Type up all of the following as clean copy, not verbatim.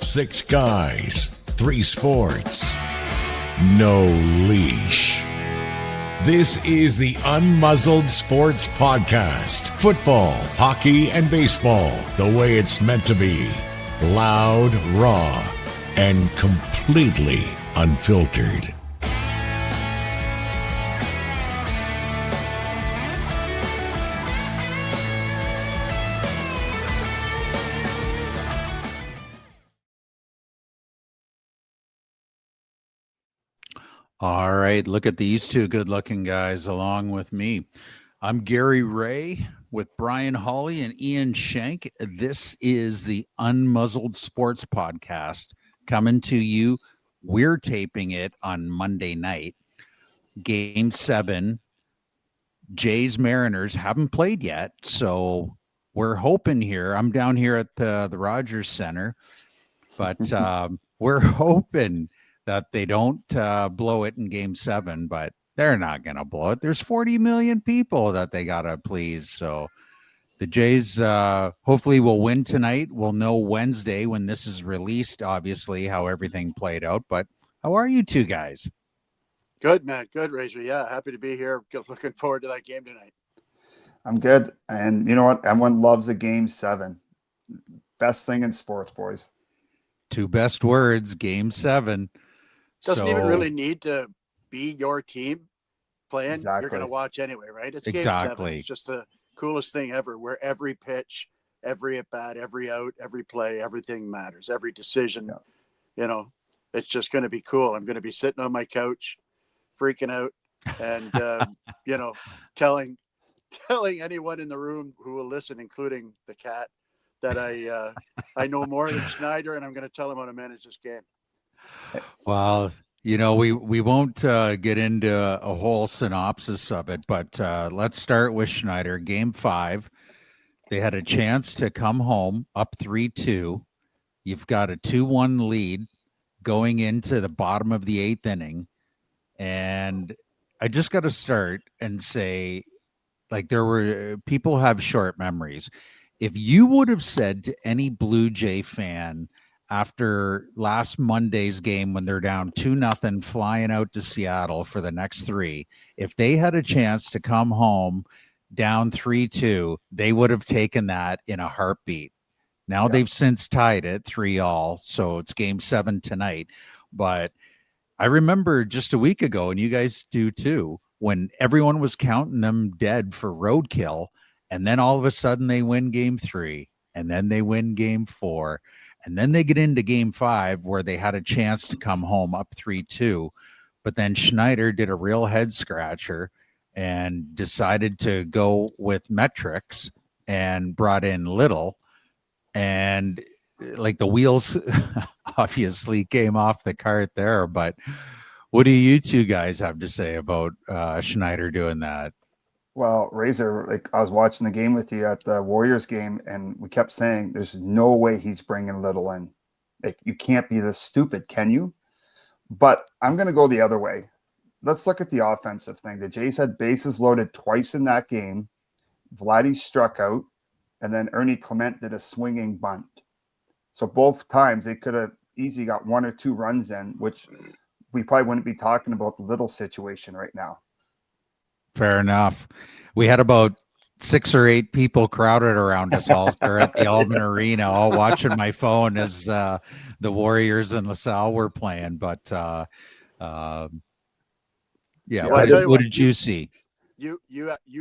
6 guys, 3 sports, no leash. This is the Unmuzzled Sports Podcast. Football, hockey, and baseball the way it's meant to be. Loud, raw, and completely unfiltered. All right, look at these two good-looking guys along with me. I'm Gary Ray with Brian Hawley and Ian Shank. This is the Unmuzzled Sports Podcast coming to you. We're taping it on Monday night. Game 7. Jays Mariners haven't played yet, so we're hoping here. I'm down here at the Rogers Center, but we're hoping that they don't blow it in Game 7, but they're not going to blow it. There's 40 million people that they got to please. So the Jays hopefully will win tonight. We'll know Wednesday when this is released, obviously, how everything played out. But how are you two guys? Good, man. Good, Razor. Yeah, happy to be here. Looking forward to that game tonight. I'm good. And you know what? Everyone loves a Game 7. Best thing in sports, boys. 2 best words, Game 7. Doesn't even really need to be your team playing. Exactly. You're going to watch anyway, right? It's Game 7. It's just the coolest thing ever, where every pitch, every at-bat, every out, every play, everything matters. Every decision, you know, it's just going to be cool. I'm going to be sitting on my couch, freaking out, and, you know, telling anyone in the room who will listen, including the cat, that I know more than Schneider, and I'm going to tell him how to manage this game. Well, you know, we won't get into a whole synopsis of it, but let's start with Schneider. Game 5, they had a chance to come home up 3-2. You've got a 2-1 lead going into the bottom of the 8th inning. And I just got to start and say, like, people have short memories. If you would have said to any Blue Jay fan after last Monday's game, when they're down 2-0, flying out to Seattle for the next 3, if they had a chance to come home down 3-2, they would have taken that in a heartbeat. Now they've since tied it 3-3, so it's Game 7 tonight. But I remember just a week ago, and you guys do too, when everyone was counting them dead for roadkill, and then all of a sudden they win Game 3, and then they win Game 4. And then they get into Game 5 where they had a chance to come home up 3-2. But then Schneider did a real head scratcher and decided to go with metrics and brought in Little. And like the wheels obviously came off the cart there. But what do you two guys have to say about Schneider doing that? Well, Razor, like, I was watching the game with you at the Warriors game, and we kept saying there's no way he's bringing Little in. Like, you can't be this stupid, can you? But I'm going to go the other way. Let's look at the offensive thing. The Jays had bases loaded twice in that game. Vladdy struck out, and then Ernie Clement did a swinging bunt. So both times they could have easily got 1 or 2 runs in, which we probably wouldn't be talking about the Little situation right now. Fair enough. We had about 6 or 8 people crowded around us all at the Alden Arena, all watching my phone as the Warriors and LaSalle were playing. But what did you see? You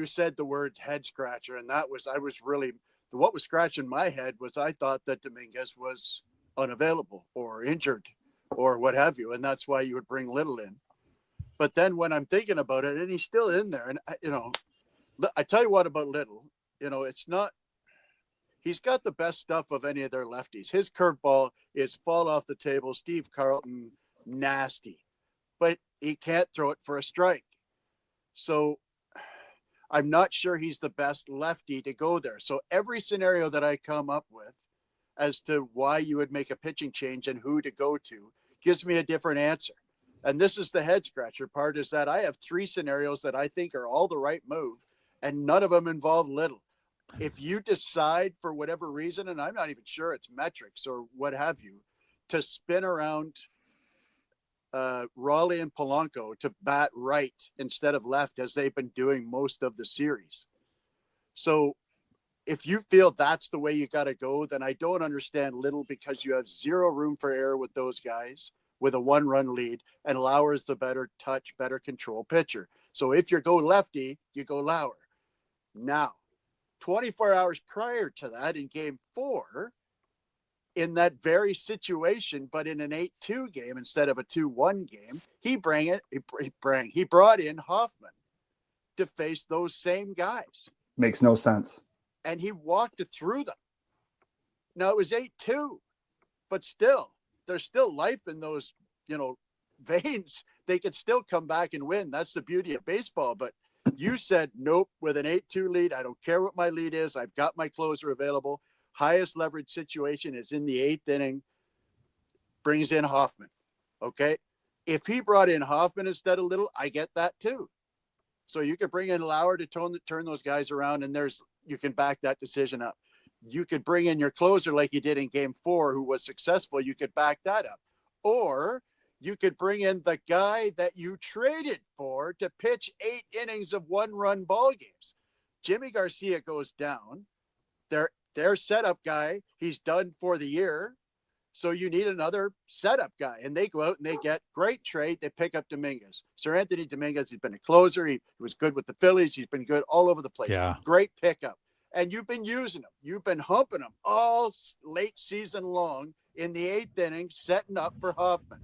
said the word head scratcher, and what was scratching my head was I thought that Dominguez was unavailable or injured or what have you, and that's why you would bring Little in. But then when I'm thinking about it, and he's still in there, and you know, I tell you what about Little, you know, he's got the best stuff of any of their lefties. His curveball is fall off the table, Steve Carlton, nasty, but he can't throw it for a strike. So I'm not sure he's the best lefty to go there. So every scenario that I come up with as to why you would make a pitching change and who to go to gives me a different answer. And this is the head scratcher part, is that I have 3 scenarios that I think are all the right move, and none of them involve Little. If you decide for whatever reason, and I'm not even sure it's metrics or what have you, to spin around Raleigh and Polanco to bat right instead of left, as they've been doing most of the series. So if you feel that's the way you got to go, then I don't understand Little, because you have zero room for error with those guys with a 1-run lead, and Lauer's the better touch, better control pitcher. So if you go lefty, you go Lauer. Now, 24 hours prior to that, in game 4, in that very situation, but in an 8-2 game instead of a 2-1 game, he brought in Hoffman to face those same guys. Makes no sense. And he walked it through them. Now, it was 8-2, but still, there's still life in those, veins. They could still come back and win. That's the beauty of baseball. But you said, nope, with an 8-2 lead, I don't care what my lead is. I've got my closer available. Highest leverage situation is in the 8th inning, brings in Hoffman. Okay. If he brought in Hoffman instead of Little, I get that too. So you could bring in Lauer to turn those guys around, and you can back that decision up. You could bring in your closer like you did in game 4, who was successful. You could back that up. Or you could bring in the guy that you traded for to pitch 8 innings of 1-run ball games. Jimmy Garcia goes down. Their setup guy, he's done for the year. So you need another setup guy. And they go out and they get great trade. They pick up Dominguez. Sir Anthony Dominguez, he's been a closer. He was good with the Phillies. He's been good all over the place. Yeah. Great pickup. And you've been using him. You've been humping him all late season long in the 8th inning, setting up for Hoffman.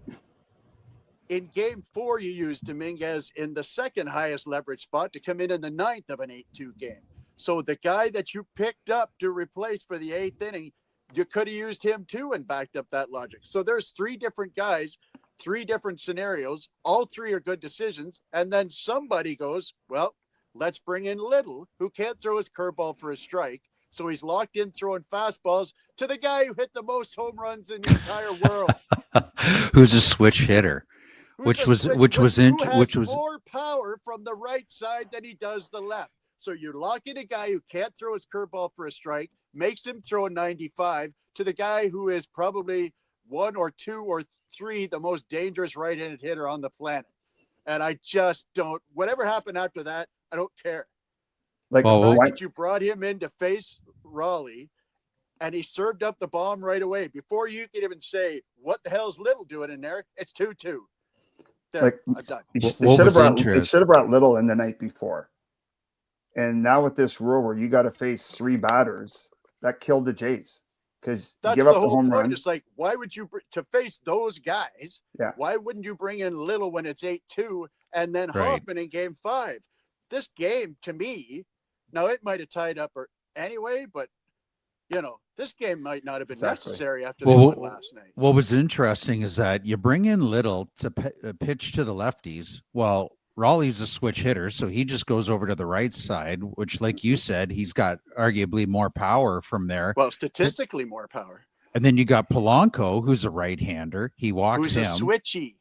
In game 4, you used Dominguez in the second highest leverage spot to come in the 9th of an 8-2 game. So the guy that you picked up to replace for the 8th inning, you could have used him too and backed up that logic. So there's 3 different guys, 3 different scenarios. All 3 are good decisions. And then somebody goes, well, let's bring in Little, who can't throw his curveball for a strike. So he's locked in throwing fastballs to the guy who hit the most home runs in the entire world. Who's a switch hitter, which was more power from the right side than he does the left. So you lock in a guy who can't throw his curveball for a strike, makes him throw a 95 to the guy who is probably 1 or 2 or 3 the most dangerous right-handed hitter on the planet. And I just don't. Whatever happened after that, I don't care. Like, the fact that you brought him in to face Raleigh, and he served up the bomb right away before you could even say, "What the hell's Little doing in there?" It's 2-2. There, I'm done. They should have brought Little in the night before. And now with this rule where you got to face 3 batters, that killed the Jays, because you give up the home run. It's like, why would you to face those guys? Yeah. Why wouldn't you bring in Little when it's 8-2 and then Hoffman in game 5? This game, to me, now it might have tied up anyway, but this game might not have been necessary after they won last night. What was interesting is that you bring in Little to pitch to the lefties. Well, Raleigh's a switch hitter, so he just goes over to the right side, which, like you said, he's got arguably more power from there. Well, statistically more power. And then you got Polanco, who's a right-hander. He walks him. Who's a switchy.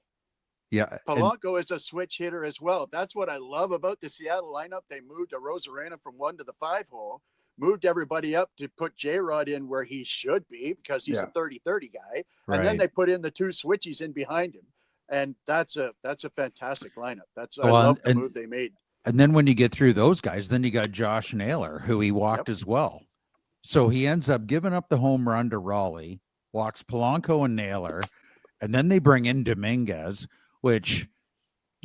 Yeah. Polanco is a switch hitter as well. That's what I love about the Seattle lineup. They moved a Rosarena from 1 to the 5 hole, moved everybody up to put J-Rod in where he should be because he's a 30-30 guy. Right. And then they put in the 2 switchies in behind him. And that's a fantastic lineup. I love the move they made. And then when you get through those guys, then you got Josh Naylor, who he walked as well. So he ends up giving up the home run to Raleigh, walks Polanco and Naylor, and then they bring in Dominguez, which,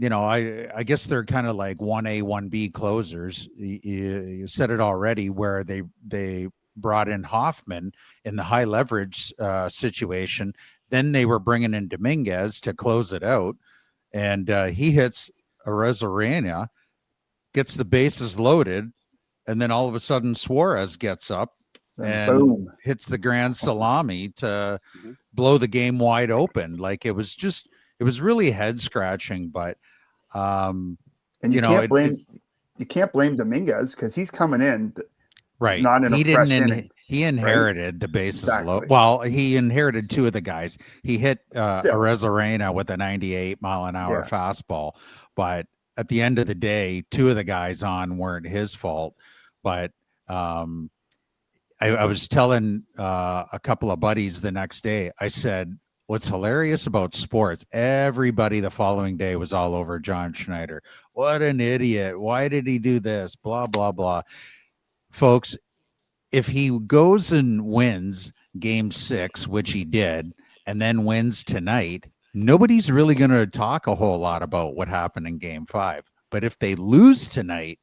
I guess they're kind of like 1A, 1B closers. You said it already, where they brought in Hoffman in the high leverage situation. Then they were bringing in Dominguez to close it out, and he hits a Rosarena, gets the bases loaded, and then all of a sudden Suarez gets up and boom, hits the grand salami to blow the game wide open. Like it was really head scratching, but and you can't blame Dominguez because he's coming in. Right. Not in a fresh inning. He inherited the bases low. Well, he inherited 2 of the guys. He hit Arezarena with a 98-mile-an-hour fastball. But at the end of the day, 2 of the guys on weren't his fault. But I was telling a couple of buddies the next day, I said, what's hilarious about sports, everybody the following day was all over John Schneider. What an idiot. Why did he do this? Blah, blah, blah. Folks, if he goes and wins game 6, which he did, and then wins tonight, nobody's really going to talk a whole lot about what happened in game 5. But if they lose tonight,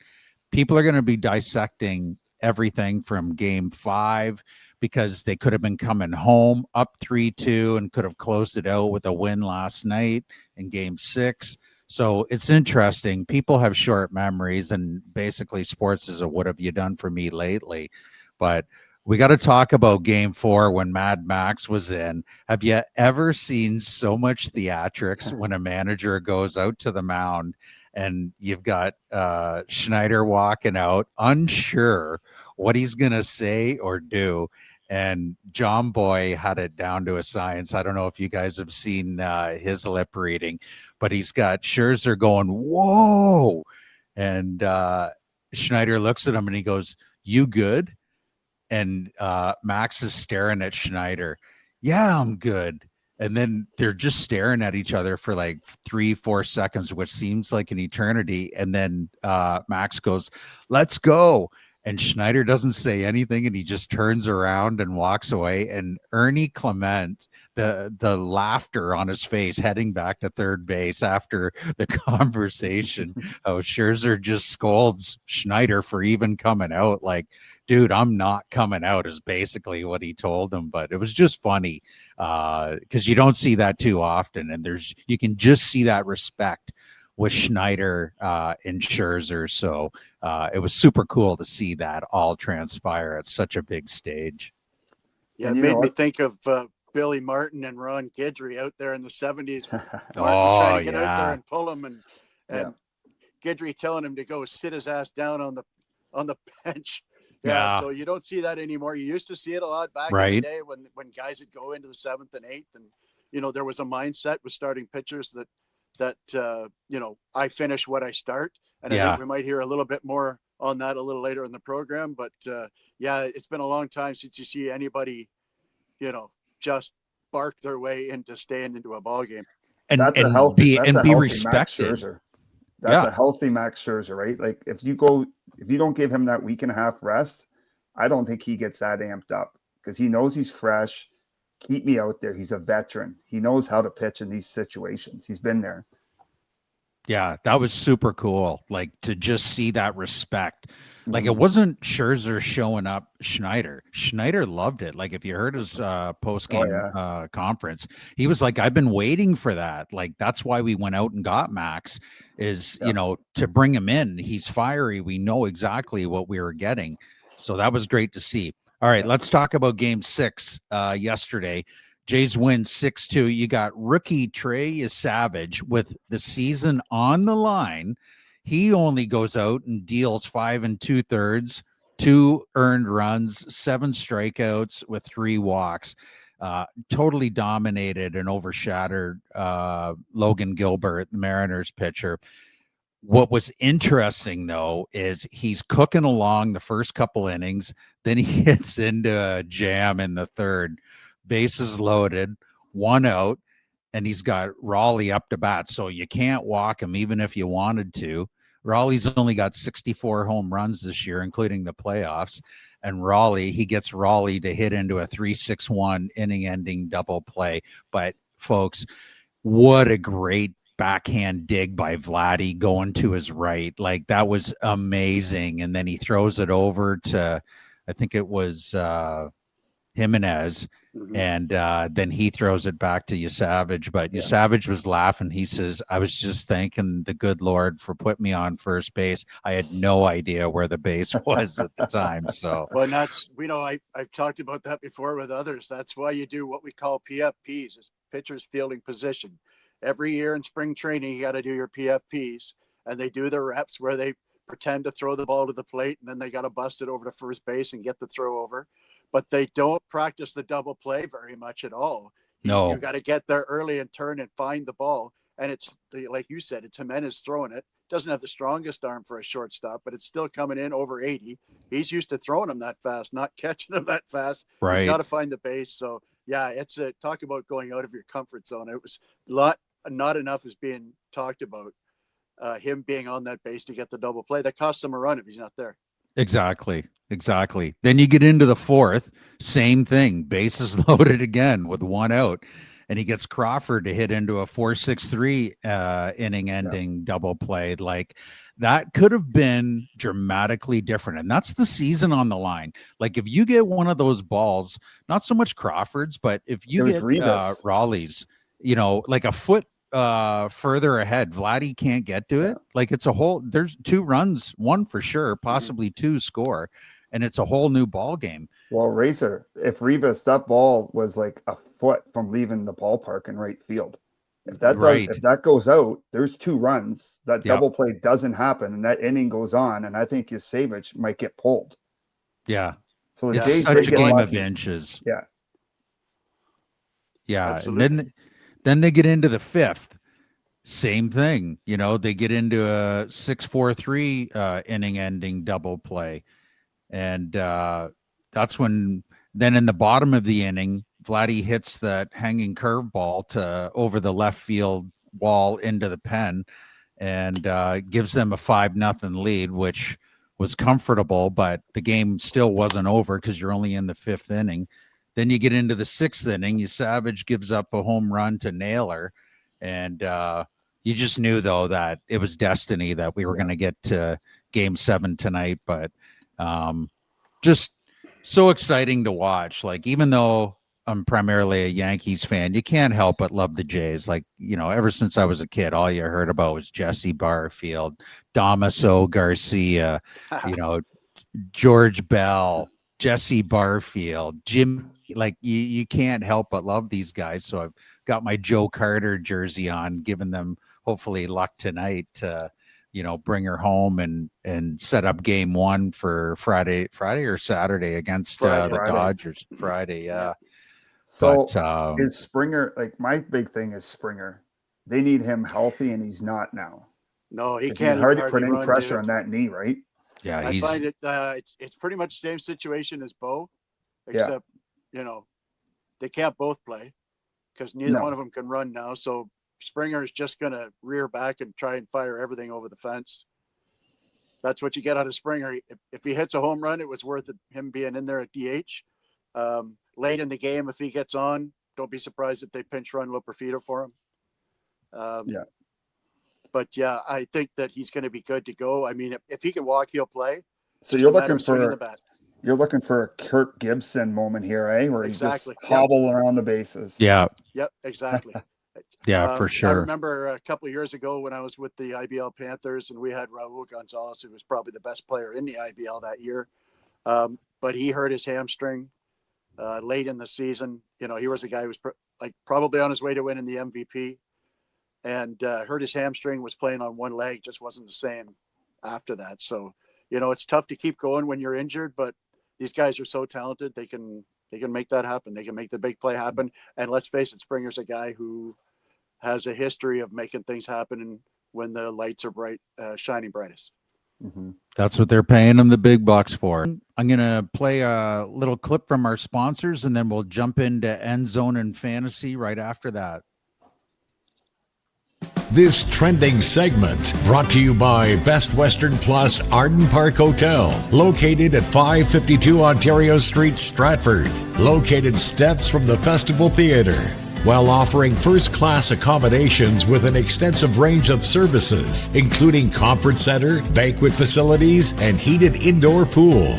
people are going to be dissecting everything from game 5 because they could have been coming home up 3-2 and could have closed it out with a win last night in game 6. So it's interesting. People have short memories, and basically sports is a what have you done for me lately? But we got to talk about game 4 when Mad Max was in. Have you ever seen so much theatrics when a manager goes out to the mound and you've got Schneider walking out, unsure what he's going to say or do? And John Boy had it down to a science. I don't know if you guys have seen his lip reading, but he's got Scherzer going, whoa. And Schneider looks at him and he goes, you good? And Max is staring at Schneider. Yeah, I'm good. And then they're just staring at each other for like 3-4 seconds, which seems like an eternity. And then Max goes, let's go. And Schneider doesn't say anything, and he just turns around and walks away. And Ernie Clement, the laughter on his face heading back to third base after the conversation, Scherzer just scolds Schneider for even coming out. Like, dude, I'm not coming out is basically what he told him. But it was just funny because you don't see that too often. And you can just see that respect with Schneider and Scherzer. So it was super cool to see that all transpire at such a big stage. Yeah, it made me think of Billy Martin and Ron Guidry out there in the 70s. Martin trying to get out there and pull him, and Guidry telling him to go sit his ass down on the bench. Yeah, so you don't see that anymore. You used to see it a lot back in the day when guys would go into the 7th and 8th, and there was a mindset with starting pitchers that I finish what I start. And I think we might hear a little bit more on that a little later in the program. But it's been a long time since you see anybody, just bark their way into staying into a ball game. And be respected. That's a healthy Max Scherzer, right? Like if you don't give him that week and a half rest, I don't think he gets that amped up because he knows he's fresh. Keep me out there. He's a veteran. He knows how to pitch in these situations. He's been there. Yeah, that was super cool. Like to just see that respect. Like it wasn't Scherzer showing up Schneider. Schneider loved it. Like if you heard his post-game conference, he was like, I've been waiting for that. Like that's why we went out and got Max is, to bring him in. He's fiery. We know exactly what we were getting. So that was great to see. All right, let's talk about game 6 yesterday. Jays win 6-2. You got rookie Trey Savage with the season on the line. He only goes out and deals 5 2/3, 2 earned runs, 7 strikeouts with 3 walks. Totally dominated and overshadowed Logan Gilbert, the Mariners pitcher. What was interesting, though, is he's cooking along the first couple innings. Then he hits into a jam in the third. Bases loaded, 1 out, and he's got Raleigh up to bat. So you can't walk him even if you wanted to. Raleigh's only got 64 home runs this year, including the playoffs. And he gets Raleigh to hit into a 3-6-1 inning-ending double play. But, folks, what a great backhand dig by Vladdy going to his right. Like, that was amazing. And then he throws it over to, I think it was Jimenez. And then he throws it back to Savage. But Savage was laughing. He says, I was just thanking the good Lord for putting me on first base. I had no idea where the base was at the time. So, well, and that's, I've talked about that before with others. That's why you do what we call PFPs, is pitchers fielding position. Every year in spring training, you got to do your PFPs, and they do the reps where they pretend to throw the ball to the plate, and then they got to bust it over to first base and get the throw over. But they don't practice the double play very much at all. No. You got to get there early and turn and find the ball. And it's, like you said, it's Jimenez throwing it. Doesn't have the strongest arm for a shortstop, but it's still coming in over 80. He's used to throwing them that fast, not catching them that fast. Right. He's got to find the base. So Yeah, it's a talk about going out of your comfort zone. It was not enough is being talked about. Him being on that base to get the double play that costs him a run if he's not there. Exactly. Then you get into the fourth, same thing, bases loaded again with one out, and he gets Crawford to hit into a 4-6-3 inning-ending double play. Like that could have been dramatically different, and that's the season on the line. Like if you get one of those balls, not so much Crawford's, but if you get Raleigh's, like a foot further ahead, Vladdy can't get to it. Like it's there's two runs, one for sure, possibly two score, and it's a whole new ball game. Well, Razor, if Rivas, that ball was like a foot from leaving the ballpark in right field. If that goes out, there's two runs. That double play doesn't happen, and that inning goes on, and I think Yasevich might get pulled. Yeah. So it's such a game of inches. Yeah. Yeah. Absolutely. And then they get into the fifth. Same thing. They get into a 6-4-3 inning-ending double play. And that's when, then in the bottom of the inning, Vladdy hits that hanging curveball to over the left field wall into the pen and gives them a 5-0 lead, which was comfortable, but the game still wasn't over because you're only in the fifth inning. Then you get into the sixth inning. Savage gives up a home run to Naylor, and you just knew, though, that it was destiny that we were going to get to Game 7 tonight. But just so exciting to watch. Like, even though I'm primarily a Yankees fan, you can't help but love the Jays. Like, ever since I was a kid, all you heard about was Jesse Barfield, Damaso Garcia, George Bell, Jesse Barfield, Jim. Like you can't help but love these guys. So I've got my Joe Carter jersey on, giving them hopefully luck tonight to, bring her home and set up Game 1 for Friday or Saturday against the Dodgers. Friday, yeah. So is Springer, like my big thing is Springer. They need him healthy, and he's not now. No, he can't. Hardly put any pressure on that knee, right? Yeah, I find it. It's pretty much the same situation as Bo, except they can't both play because neither one of them can run now. So Springer is just going to rear back and try and fire everything over the fence. That's what you get out of Springer. If he hits a home run, it was worth him being in there at DH. Late in the game, if he gets on, don't be surprised if they pinch run Loperfido for him. But yeah, I think that he's going to be good to go. I mean, if he can walk, he'll play. So you're looking for a Kirk Gibson moment here, eh? Where he just hobble around the bases. Yeah. Yep. Exactly. Yeah, for sure. I remember a couple of years ago when I was with the IBL Panthers, and we had Raul Gonzalez, who was probably the best player in the IBL that year. But he hurt his hamstring late in the season. He was a guy who was probably on his way to winning the MVP, and hurt his hamstring, was playing on one leg, just wasn't the same after that. So, it's tough to keep going when you're injured, but these guys are so talented. They can make that happen. They can make the big play happen. And let's face it, Springer's a guy who has a history of making things happen when the lights are bright, shining brightest. Mm-hmm. That's what they're paying them the big bucks for. I'm going to play a little clip from our sponsors, and then we'll jump into End Zone and Fantasy right after that. This trending segment brought to you by Best Western Plus Arden Park Hotel, located at 552 Ontario Street, Stratford, located steps from the Festival Theatre, while offering first-class accommodations with an extensive range of services, including conference center, banquet facilities, and heated indoor pool.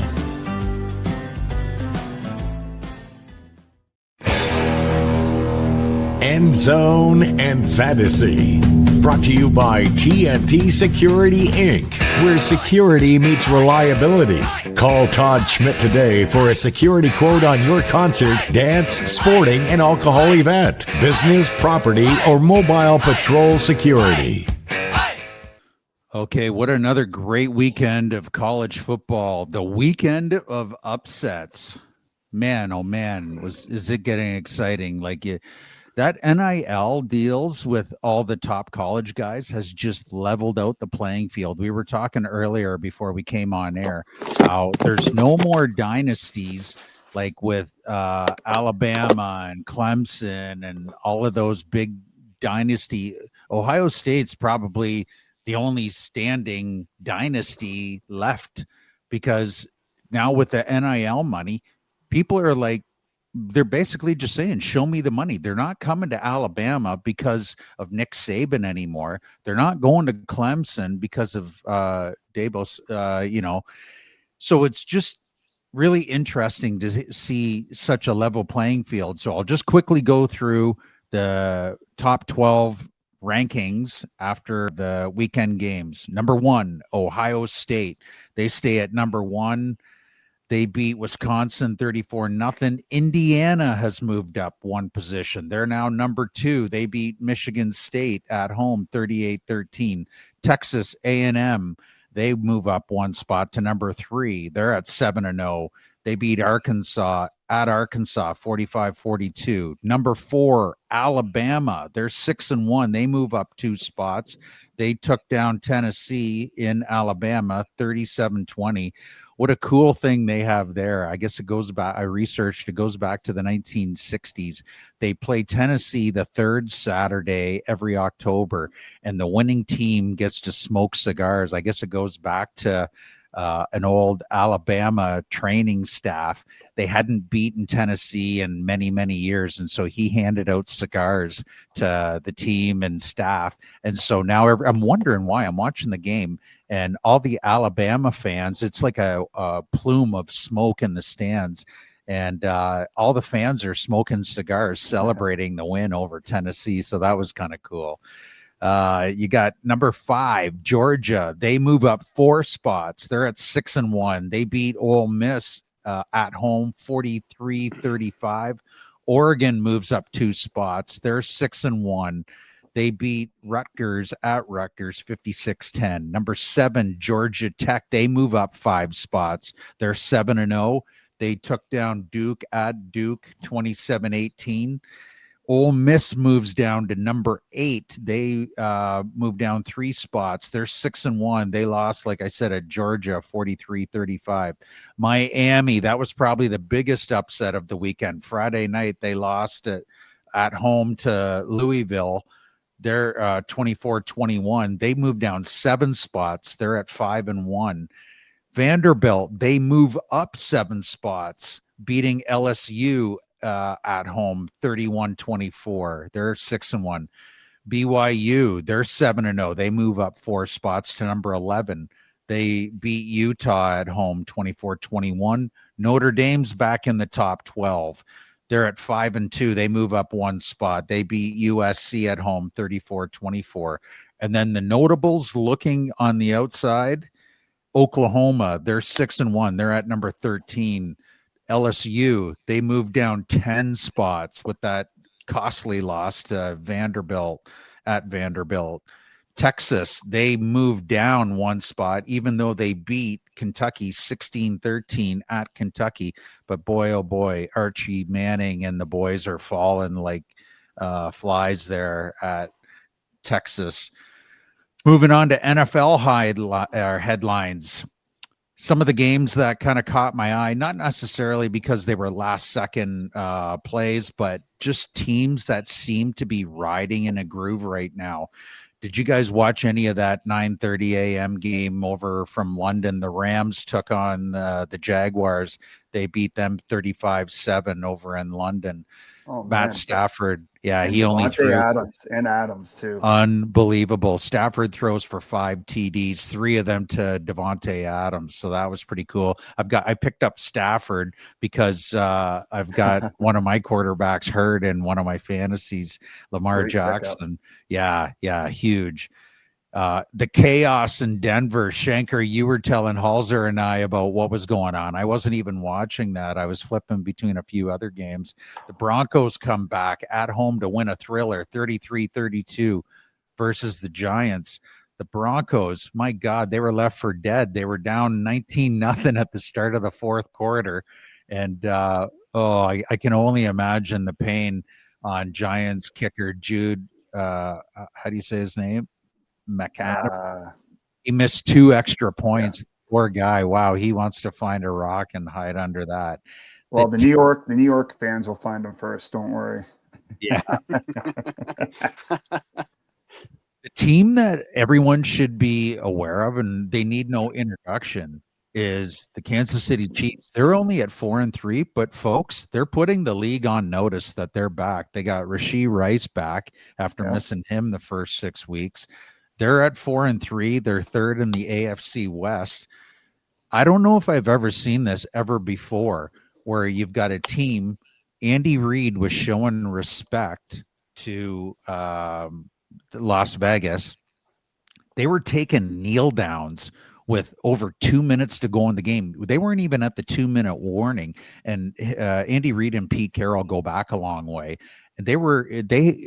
End Zone and Fantasy. Brought to you by TNT Security, Inc., where security meets reliability. Call Todd Schmidt today for a security quote on your concert, dance, sporting, and alcohol event, business, property, or mobile patrol security. Okay, what another great weekend of college football. The weekend of upsets. Man, oh man, is it getting exciting? That NIL deals with all the top college guys has just leveled out the playing field. We were talking earlier before we came on air how there's no more dynasties like with Alabama and Clemson and all of those big dynasty. Ohio State's probably the only standing dynasty left, because now with the NIL money, people are like, they're basically just saying, show me the money. They're not coming to Alabama because of Nick Saban anymore. They're not going to Clemson because of Dabo, so it's just really interesting to see such a level playing field. So I'll just quickly go through the top 12 rankings after the weekend games. Number 1, Ohio State. They stay at number 1. They beat Wisconsin 34-0. Indiana has moved up one position. They're now number 2. They beat Michigan State at home 38-13. Texas A&M, they move up one spot to number 3. They're at 7-0. They beat Arkansas at Arkansas 45-42. Number 4, Alabama. They're 6-1. They move up 2 spots. They took down Tennessee in Alabama 37-20. What a cool thing they have there. I guess it goes back, I researched, it goes back to the 1960s. They play Tennessee the third Saturday every October, and the winning team gets to smoke cigars. I guess it goes back to an old Alabama training staff. They hadn't beaten Tennessee in many, many years. And so he handed out cigars to the team and staff. And so now I'm wondering why. I'm watching the game, and all the Alabama fans, it's like a plume of smoke in the stands. And all the fans are smoking cigars, celebrating the win over Tennessee. So that was kind of cool. You got number 5, Georgia. They move up 4 spots. They're at 6-1. They beat Ole Miss at home 43-35. Oregon moves up 2 spots. They're 6-1. They beat Rutgers at Rutgers 56-10. Number 7, Georgia Tech. They move up 5 spots. They're 7-0. They took down Duke at Duke 27-18. Ole Miss moves down to number 8. They move down 3 spots. They're 6-1. They lost, like I said, at Georgia 43-35. Miami, that was probably the biggest upset of the weekend. Friday night, they lost at home to Louisville. They're 24-21. They moved down 7 spots. They're at 5-1. Vanderbilt, they move up 7 spots, beating LSU at home 31-24. They're 6-1. BYU, they're 7-0. They move up 4 spots to number 11. They beat Utah at home 24-21. Notre Dame's back in the top 12. They're at 5-2. They move up 1 spot. They beat USC at home 34-24. And then the notables looking on the outside, Oklahoma, they're 6-1. They're at number 13. LSU, they moved down 10 spots with that costly loss to Vanderbilt at Vanderbilt. Texas, they moved down 1 spot, even though they beat Kentucky 16-13 at Kentucky. But boy, oh boy, Archie Manning and the boys are falling like flies there at Texas. Moving on to NFL headlines. Some of the games that kind of caught my eye, not necessarily because they were last second plays, but just teams that seem to be riding in a groove right now. Did you guys watch any of that 9:30 a.m. game over from London? The Rams took on the Jaguars. They beat them 35-7 over in London. Oh, Matt man. Stafford, yeah, And he only Devontae threw Adams too. unbelievable. Stafford throws for 5 TDs, 3 of them to Devontae Adams. So that was pretty cool. I picked up Stafford because I've got one of my quarterbacks hurt in one of my fantasies, Lamar Great pickup. Jackson. Yeah, huge. The chaos in Denver. Shanker, you were telling Halzer and I about what was going on. I wasn't even watching that. I was flipping between a few other games. The Broncos come back at home to win a thriller, 33-32 versus the Giants. The Broncos, my God, they were left for dead. They were down 19-0 at the start of the 4th quarter. And, I can only imagine the pain on Giants kicker Jude. How do you say his name? McAdams. He missed 2 extra points. Yeah. Poor guy. Wow, he wants to find a rock and hide under that. Well, the New York fans will find him first. Don't worry. Yeah. The team that everyone should be aware of, and they need no introduction, is the Kansas City Chiefs. They're only at 4-3, but folks, they're putting the league on notice that they're back. They got Rashee Rice back after missing him the first 6 weeks. They're at 4-3. They're third in the AFC West. I don't know if I've ever seen this ever before, where you've got a team. Andy Reid was showing respect to Las Vegas. They were taking kneel downs with over 2 minutes to go in the game. They weren't even at the 2-minute warning. And Andy Reid and Pete Carroll go back a long way. And they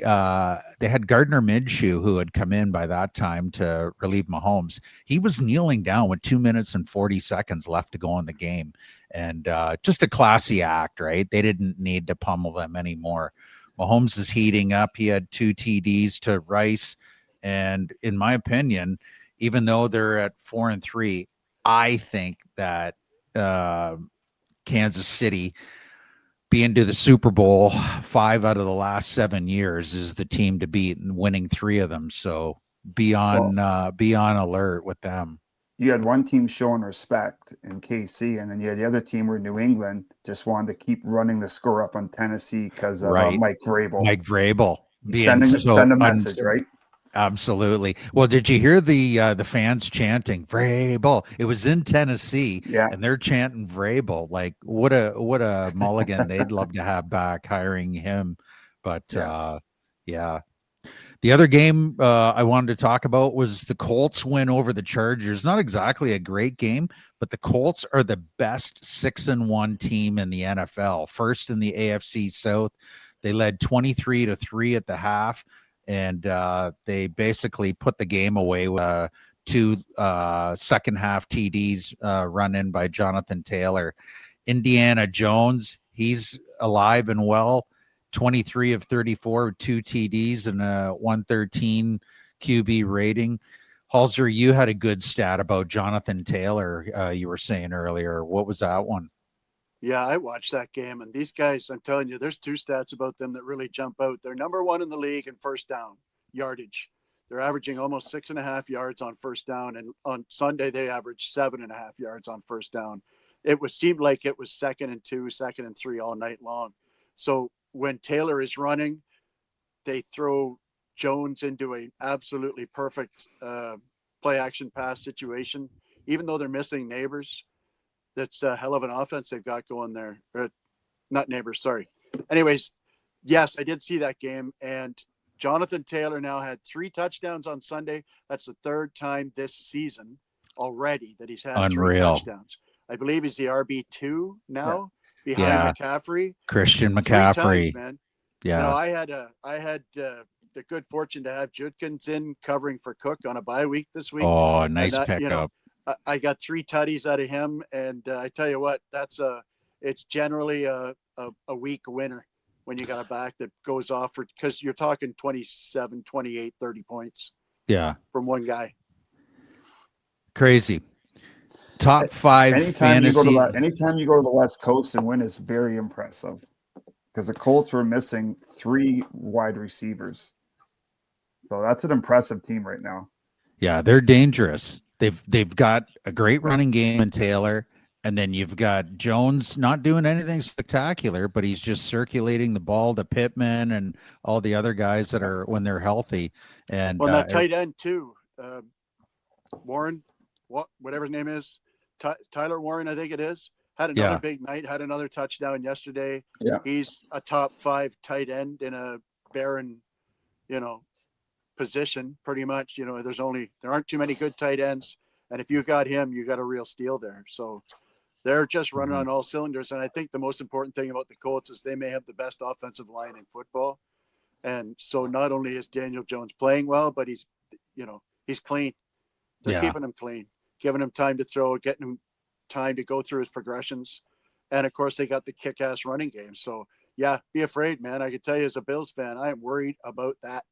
had Gardner Minshew, who had come in by that time to relieve Mahomes. He was kneeling down with 2 minutes and 40 seconds left to go in the game. And just a classy act, right? They didn't need to pummel them anymore. Mahomes is heating up. He had 2 TDs to Rice. And in my opinion, even though they're at 4-3, I think that Kansas City being to the Super Bowl 5 out of the last 7 years is the team to beat, and winning 3 of them. So be on alert with them. You had one team showing respect in KC, and then you had the other team where New England just wanted to keep running the score up on Tennessee because of Mike Vrabel. Mike Vrabel send a message, right? Absolutely. Well, did you hear the fans chanting Vrabel? It was in Tennessee, and they're chanting Vrabel. Like, what a mulligan they'd love to have back, hiring him. But yeah. The other game I wanted to talk about was the Colts win over the Chargers. Not exactly a great game, but the Colts are the best 6-1 team in the NFL. First in the AFC South. They led 23-3 at the half. And they basically put the game away with 2 second half TDs run in by Jonathan Taylor. Indiana Jones, he's alive and well, 23 of 34 with 2 TDs and a 113 QB rating. Halser, you had a good stat about Jonathan Taylor you were saying earlier. What was that one? Yeah, I watched that game, and these guys, I'm telling you, there's 2 stats about them that really jump out. They're number 1 in the league in first down yardage. They're averaging almost 6.5 yards on first down, and on Sunday they averaged 7.5 yards on first down. Seemed like it was 2nd and 2, 2nd and 3 all night long. So when Taylor is running, they throw Jones into an absolutely perfect play action pass situation, even though they're missing Neighbors. That's a hell of an offense they've got going there. Not Neighbors, sorry. Anyways, yes, I did see that game. And Jonathan Taylor now had 3 touchdowns on Sunday. That's the 3rd time this season already that he's had 3 touchdowns. I believe he's the RB2 now behind McCaffrey. Christian McCaffrey. 3 times, man. Yeah. You know, I had the good fortune to have Judkins in covering for Cook on a bye week this week. Oh, nice pickup. You know, I got 3 tutties out of him, and I tell you what, it's generally a week winner when you got a back that goes off because you're talking 27, 28, 30 points. Yeah. From one guy. Crazy. Top 5 fantasy. Anytime you go to the West Coast and win is very impressive because the Colts were missing 3 wide receivers. So that's an impressive team right now. Yeah, they're dangerous. They've got a great running game in Taylor, and then you've got Jones not doing anything spectacular, but he's just circulating the ball to Pittman and all the other guys that are when they're healthy. And that tight end too, Warren, whatever his name is, Tyler Warren, I think it is, had another big night, had another touchdown yesterday. Yeah, he's a top 5 tight end in a barren, position pretty much. There aren't too many good tight ends, and if you got him, you got a real steal there. So they're just running on all cylinders. And I think the most important thing about the Colts is they may have the best offensive line in football. And so not only is Daniel Jones playing well, but he's clean. They're keeping him clean, giving him time to throw, getting him time to go through his progressions. And of course they got the kick-ass running game. So yeah, be afraid, man. I can tell you as a Bills fan, I am worried about that.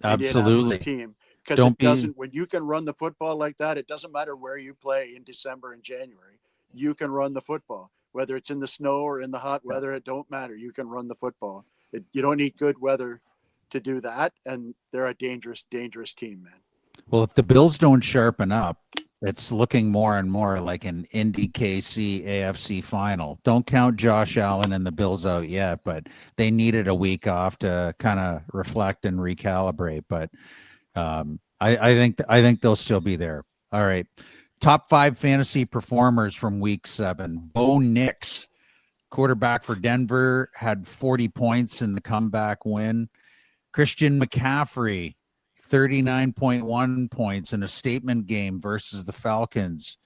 Absolutely. Team, because when you can run the football like that, it doesn't matter where you play in December and January. You can run the football. whether it's in the snow or in the hot weather, it don't matter. You can run the football. You don't need good weather to do that. And they're a dangerous, dangerous team, man. Well, if the Bills don't sharpen up, it's looking more and more like an Indy KC AFC final. Don't count Josh Allen and the Bills out yet, but they needed a week off to kind of reflect and recalibrate. But I think they'll still be there. All right. Top 5 fantasy performers from week 7. Bo Nix, quarterback for Denver, had 40 points in the comeback win. Christian McCaffrey, 39.1 points in a statement game versus the Falcons.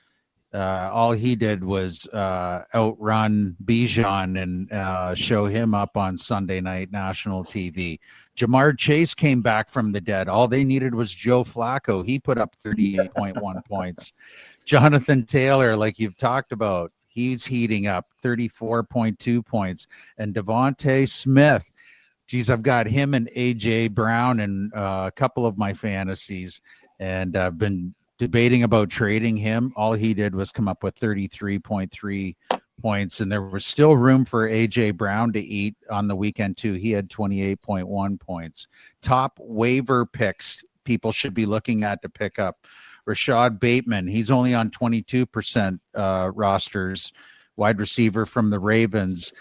All he did was outrun Bijan and show him up on Sunday night national TV. Jamar Chase came back from the dead. All they needed was Joe Flacco. He put up 38.1 points. Jonathan Taylor, like you've talked about, he's heating up, 34.2 points. And Devontae Smith, geez, I've got him and A.J. Brown in a couple of my fantasies, and I've been debating about trading him. All he did was come up with 33.3 points, and there was still room for A.J. Brown to eat on the weekend, too. He had 28.1 points. Top waiver picks people should be looking at to pick up. Rashad Bateman, he's only on 22% rosters, wide receiver from the Ravens.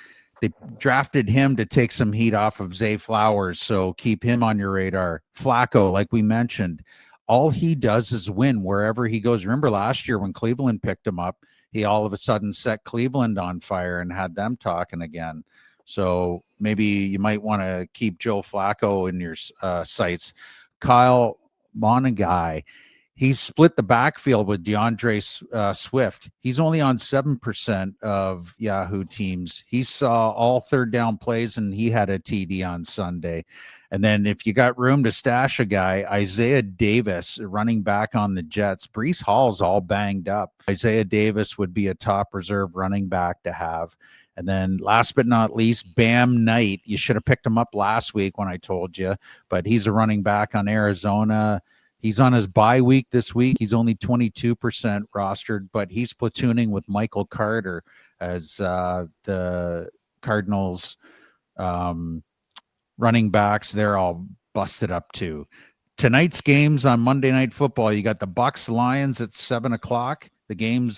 They drafted him to take some heat off of Zay Flowers, so keep him on your radar. Flacco, like we mentioned, all he does is win wherever he goes. Remember last year when Cleveland picked him up, he all of a sudden set Cleveland on fire and had them talking again. So maybe you might want to keep Joe Flacco in your sights. Kyle Monagai, he's split the backfield with DeAndre Swift. He's only on 7% of Yahoo teams. He saw all third down plays, and he had a TD on Sunday. And then if you got room to stash a guy, Isaiah Davis, running back on the Jets. Breece Hall's all banged up. Isaiah Davis would be a top reserve running back to have. And then last but not least, Bam Knight. You should have picked him up last week when I told you, but he's a running back on Arizona. He's on his bye week this week. He's only 22% rostered, but he's platooning with Michael Carter as the Cardinals running backs. They're all busted up too. Tonight's games on Monday Night Football, you got the Bucs Lions at 7:00. The game's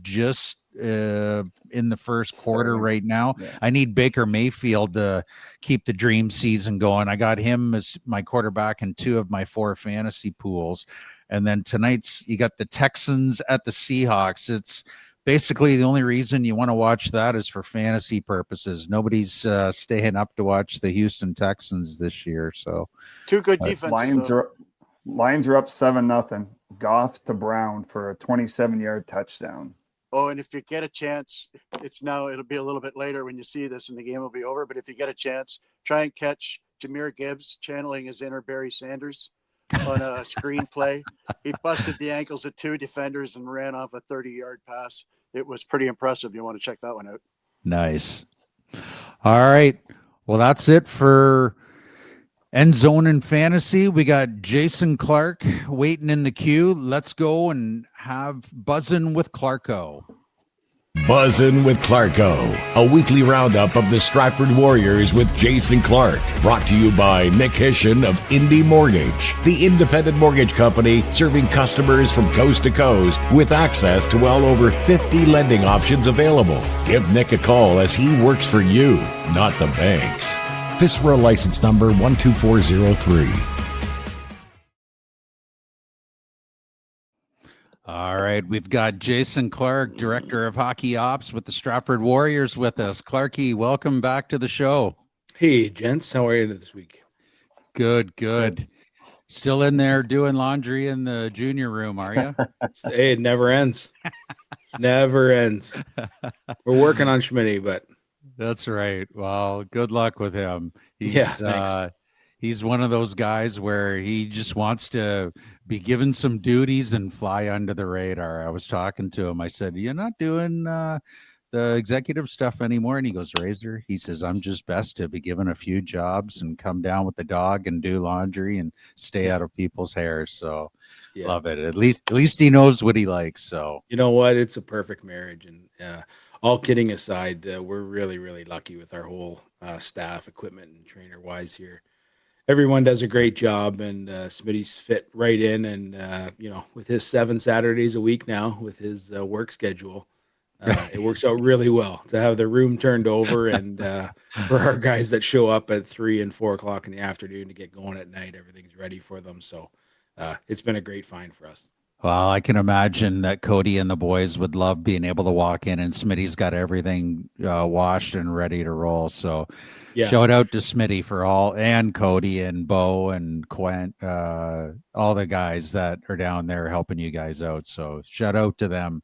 just in the first quarter right now. Yeah. I need Baker Mayfield to keep the dream season going. I got him as my quarterback in 2 of my 4 fantasy pools. And then tonight's, you got the Texans at the Seahawks. It's basically the only reason you want to watch that is for fantasy purposes. Nobody's staying up to watch the Houston Texans this year. So 2 good defenses. Lions are up 7-0. Goff to Brown for a 27-yard touchdown. Oh, and if you get a chance, it'll be a little bit later when you see this and the game will be over. But if you get a chance, try and catch Jahmyr Gibbs channeling his inner Barry Sanders on a screenplay. He busted the ankles of 2 defenders and ran off a 30-yard pass. It was pretty impressive. You want to check that one out. Nice. All right. Well, that's it for End Zone and Fantasy. We got Jason Clark waiting in the queue. Let's go and have Buzzin' with Clarko. Buzzin' with Clarko, a weekly roundup of the Stratford Warriors with Jason Clark. Brought to you by Nick Hishin of Indy Mortgage, the independent mortgage company serving customers from coast to coast with access to well over 50 lending options available. Give Nick a call as he works for you, not the banks. FISRA license number 12403. All right, we've got Jason Clark, Director of Hockey Ops with the Stratford Warriors with us. Clarky, welcome back to the show. Hey, gents. How are you this week? Good. Still in there doing laundry in the junior room, are you? Hey, it never ends. Never ends. We're working on Schmitty, but... That's right. Well, good luck with him. Thanks. He's one of those guys where he just wants to be given some duties and fly under the radar. I was talking to him. I said, "You're not doing the executive stuff anymore." And he goes, "Razor," he says, "I'm just best to be given a few jobs and come down with the dog and do laundry and stay out of people's hair." So love it. At least he knows what he likes. So you know what? It's a perfect marriage. And all kidding aside, we're really, really lucky with our whole staff, equipment, and trainer wise here. Everyone does a great job, and Smitty's fit right in. And with his 7 Saturdays a week now, with his work schedule, it works out really well to have the room turned over, and for our guys that show up at 3 and 4 o'clock in the afternoon to get going at night, everything's ready for them. So it's been a great find for us. Well, I can imagine that Cody and the boys would love being able to walk in and Smitty's got everything washed and ready to roll. So Yeah, shout out to Smitty for all, and Cody and Bo and Quent, all the guys that are down there helping you guys out. So shout out to them.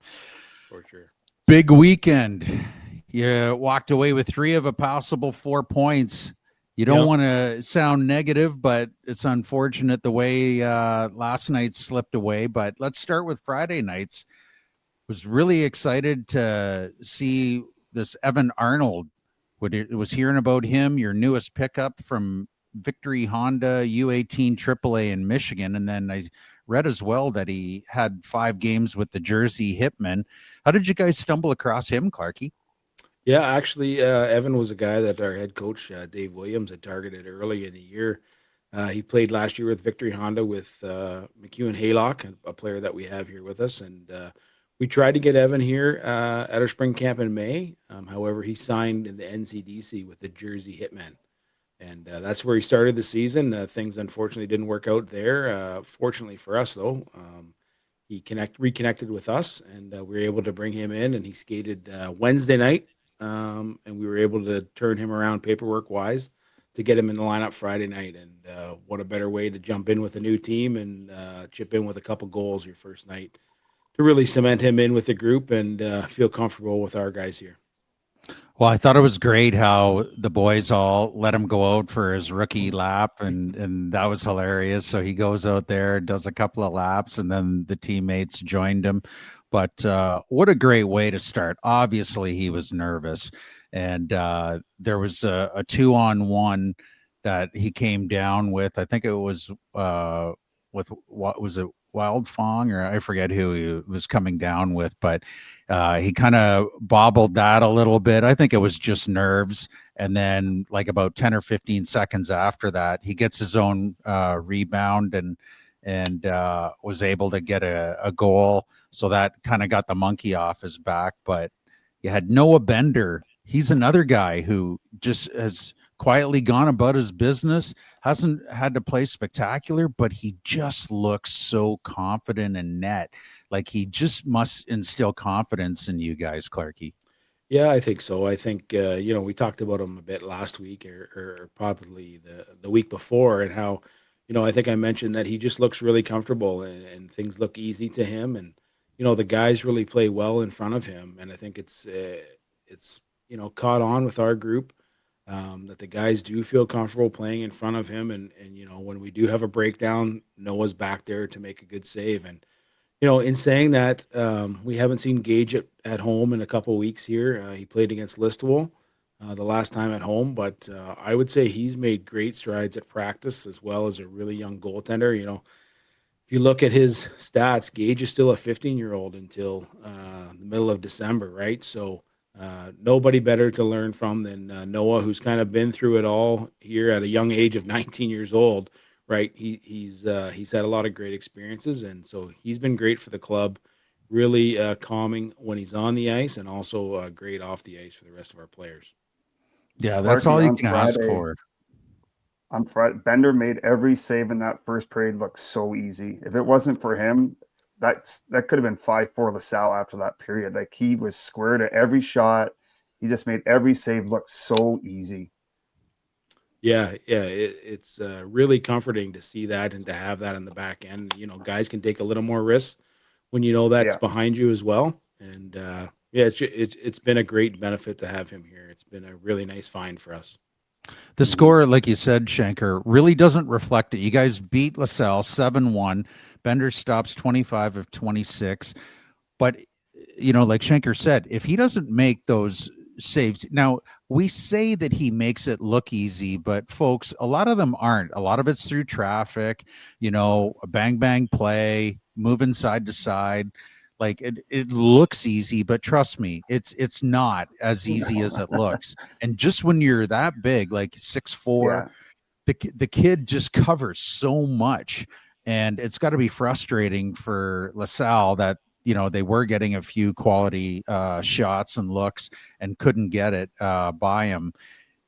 for sure. Big weekend. You walked away with 3 of a possible 4 points. You don't want to sound negative, but it's unfortunate the way last night slipped away. But let's start with Friday nights. Was really excited to see this Evan Arnold. Was hearing about him, your newest pickup from Victory Honda U18 AAA in Michigan. And then I read as well that he had 5 games with the Jersey Hitmen. How did you guys stumble across him, Clarkie? Yeah, actually, Evan was a guy that our head coach, Dave Williams, had targeted early in the year. He played last year with Victory Honda with McEwen Haylock, a player that we have here with us. And we tried to get Evan here at our spring camp in May. However, he signed in the NCDC with the Jersey Hitmen. And that's where he started the season. Things unfortunately didn't work out there. Fortunately for us, though, he reconnected with us, and we were able to bring him in, and he skated Wednesday night. And we were able to turn him around paperwork-wise to get him in the lineup Friday night. And what a better way to jump in with a new team and chip in with a couple goals your first night to really cement him in with the group and feel comfortable with our guys here. Well, I thought it was great how the boys all let him go out for his rookie lap, and that was hilarious. So he goes out there, does a couple of laps, and then the teammates joined him. But what a great way to start. Obviously, he was nervous, and there was a 2-on-1 that he came down with. I think it was with, what was it, Wild Fong, or I forget who he was coming down with, but he kind of bobbled that a little bit. I think it was just nerves. And then like about 10 or 15 seconds after that, he gets his own rebound and was able to get a goal. So that kind of got the monkey off his back. But you had Noah Bender. He's another guy who just has quietly gone about his business, hasn't had to play spectacular, but he just looks so confident in net. Like he just must instill confidence in you guys, Clarkie. Yeah, I think so. I think, we talked about him a bit last week or probably the week before, and how, I think I mentioned that he just looks really comfortable and things look easy to him. And, the guys really play well in front of him. And I think it's caught on with our group. That the guys do feel comfortable playing in front of him. And when we do have a breakdown, Noah's back there to make a good save. And, in saying that, we haven't seen Gage at home in a couple of weeks here. He played against Listowel the last time at home, but I would say he's made great strides at practice as well as a really young goaltender. If you look at his stats, Gage is still a 15-year-old until the middle of December, right? So, nobody better to learn from than Noah, who's kind of been through it all here at a young age of 19 years old, right? He's had a lot of great experiences, and so he's been great for the club, really calming when he's on the ice, and also great off the ice for the rest of our players. Yeah, that's all you can ask for. On Friday, Bender made every save in that first period look so easy. If it wasn't for him, that could have been 5-4 LaSalle after that period. Like he was square to every shot. He just made every save look so easy. Yeah, it's really comforting to see that and to have that in the back end. Guys can take a little more risk when that's behind you as well. And it's been a great benefit to have him here. It's been a really nice find for us. The score, like you said, Shanker, really doesn't reflect it. You guys beat LaSalle 7-1. Bender stops 25 of 26. But, like Shanker said, if he doesn't make those saves, now we say that he makes it look easy, but folks, a lot of them aren't. A lot of it's through traffic, a bang, bang play, moving side to side. Like it looks easy, but trust me, it's not as easy as it looks. And just when you're that big, like 6'4", Yeah. the kid just covers so much, and it's got to be frustrating for LaSalle that they were getting a few quality shots and looks and couldn't get it by him.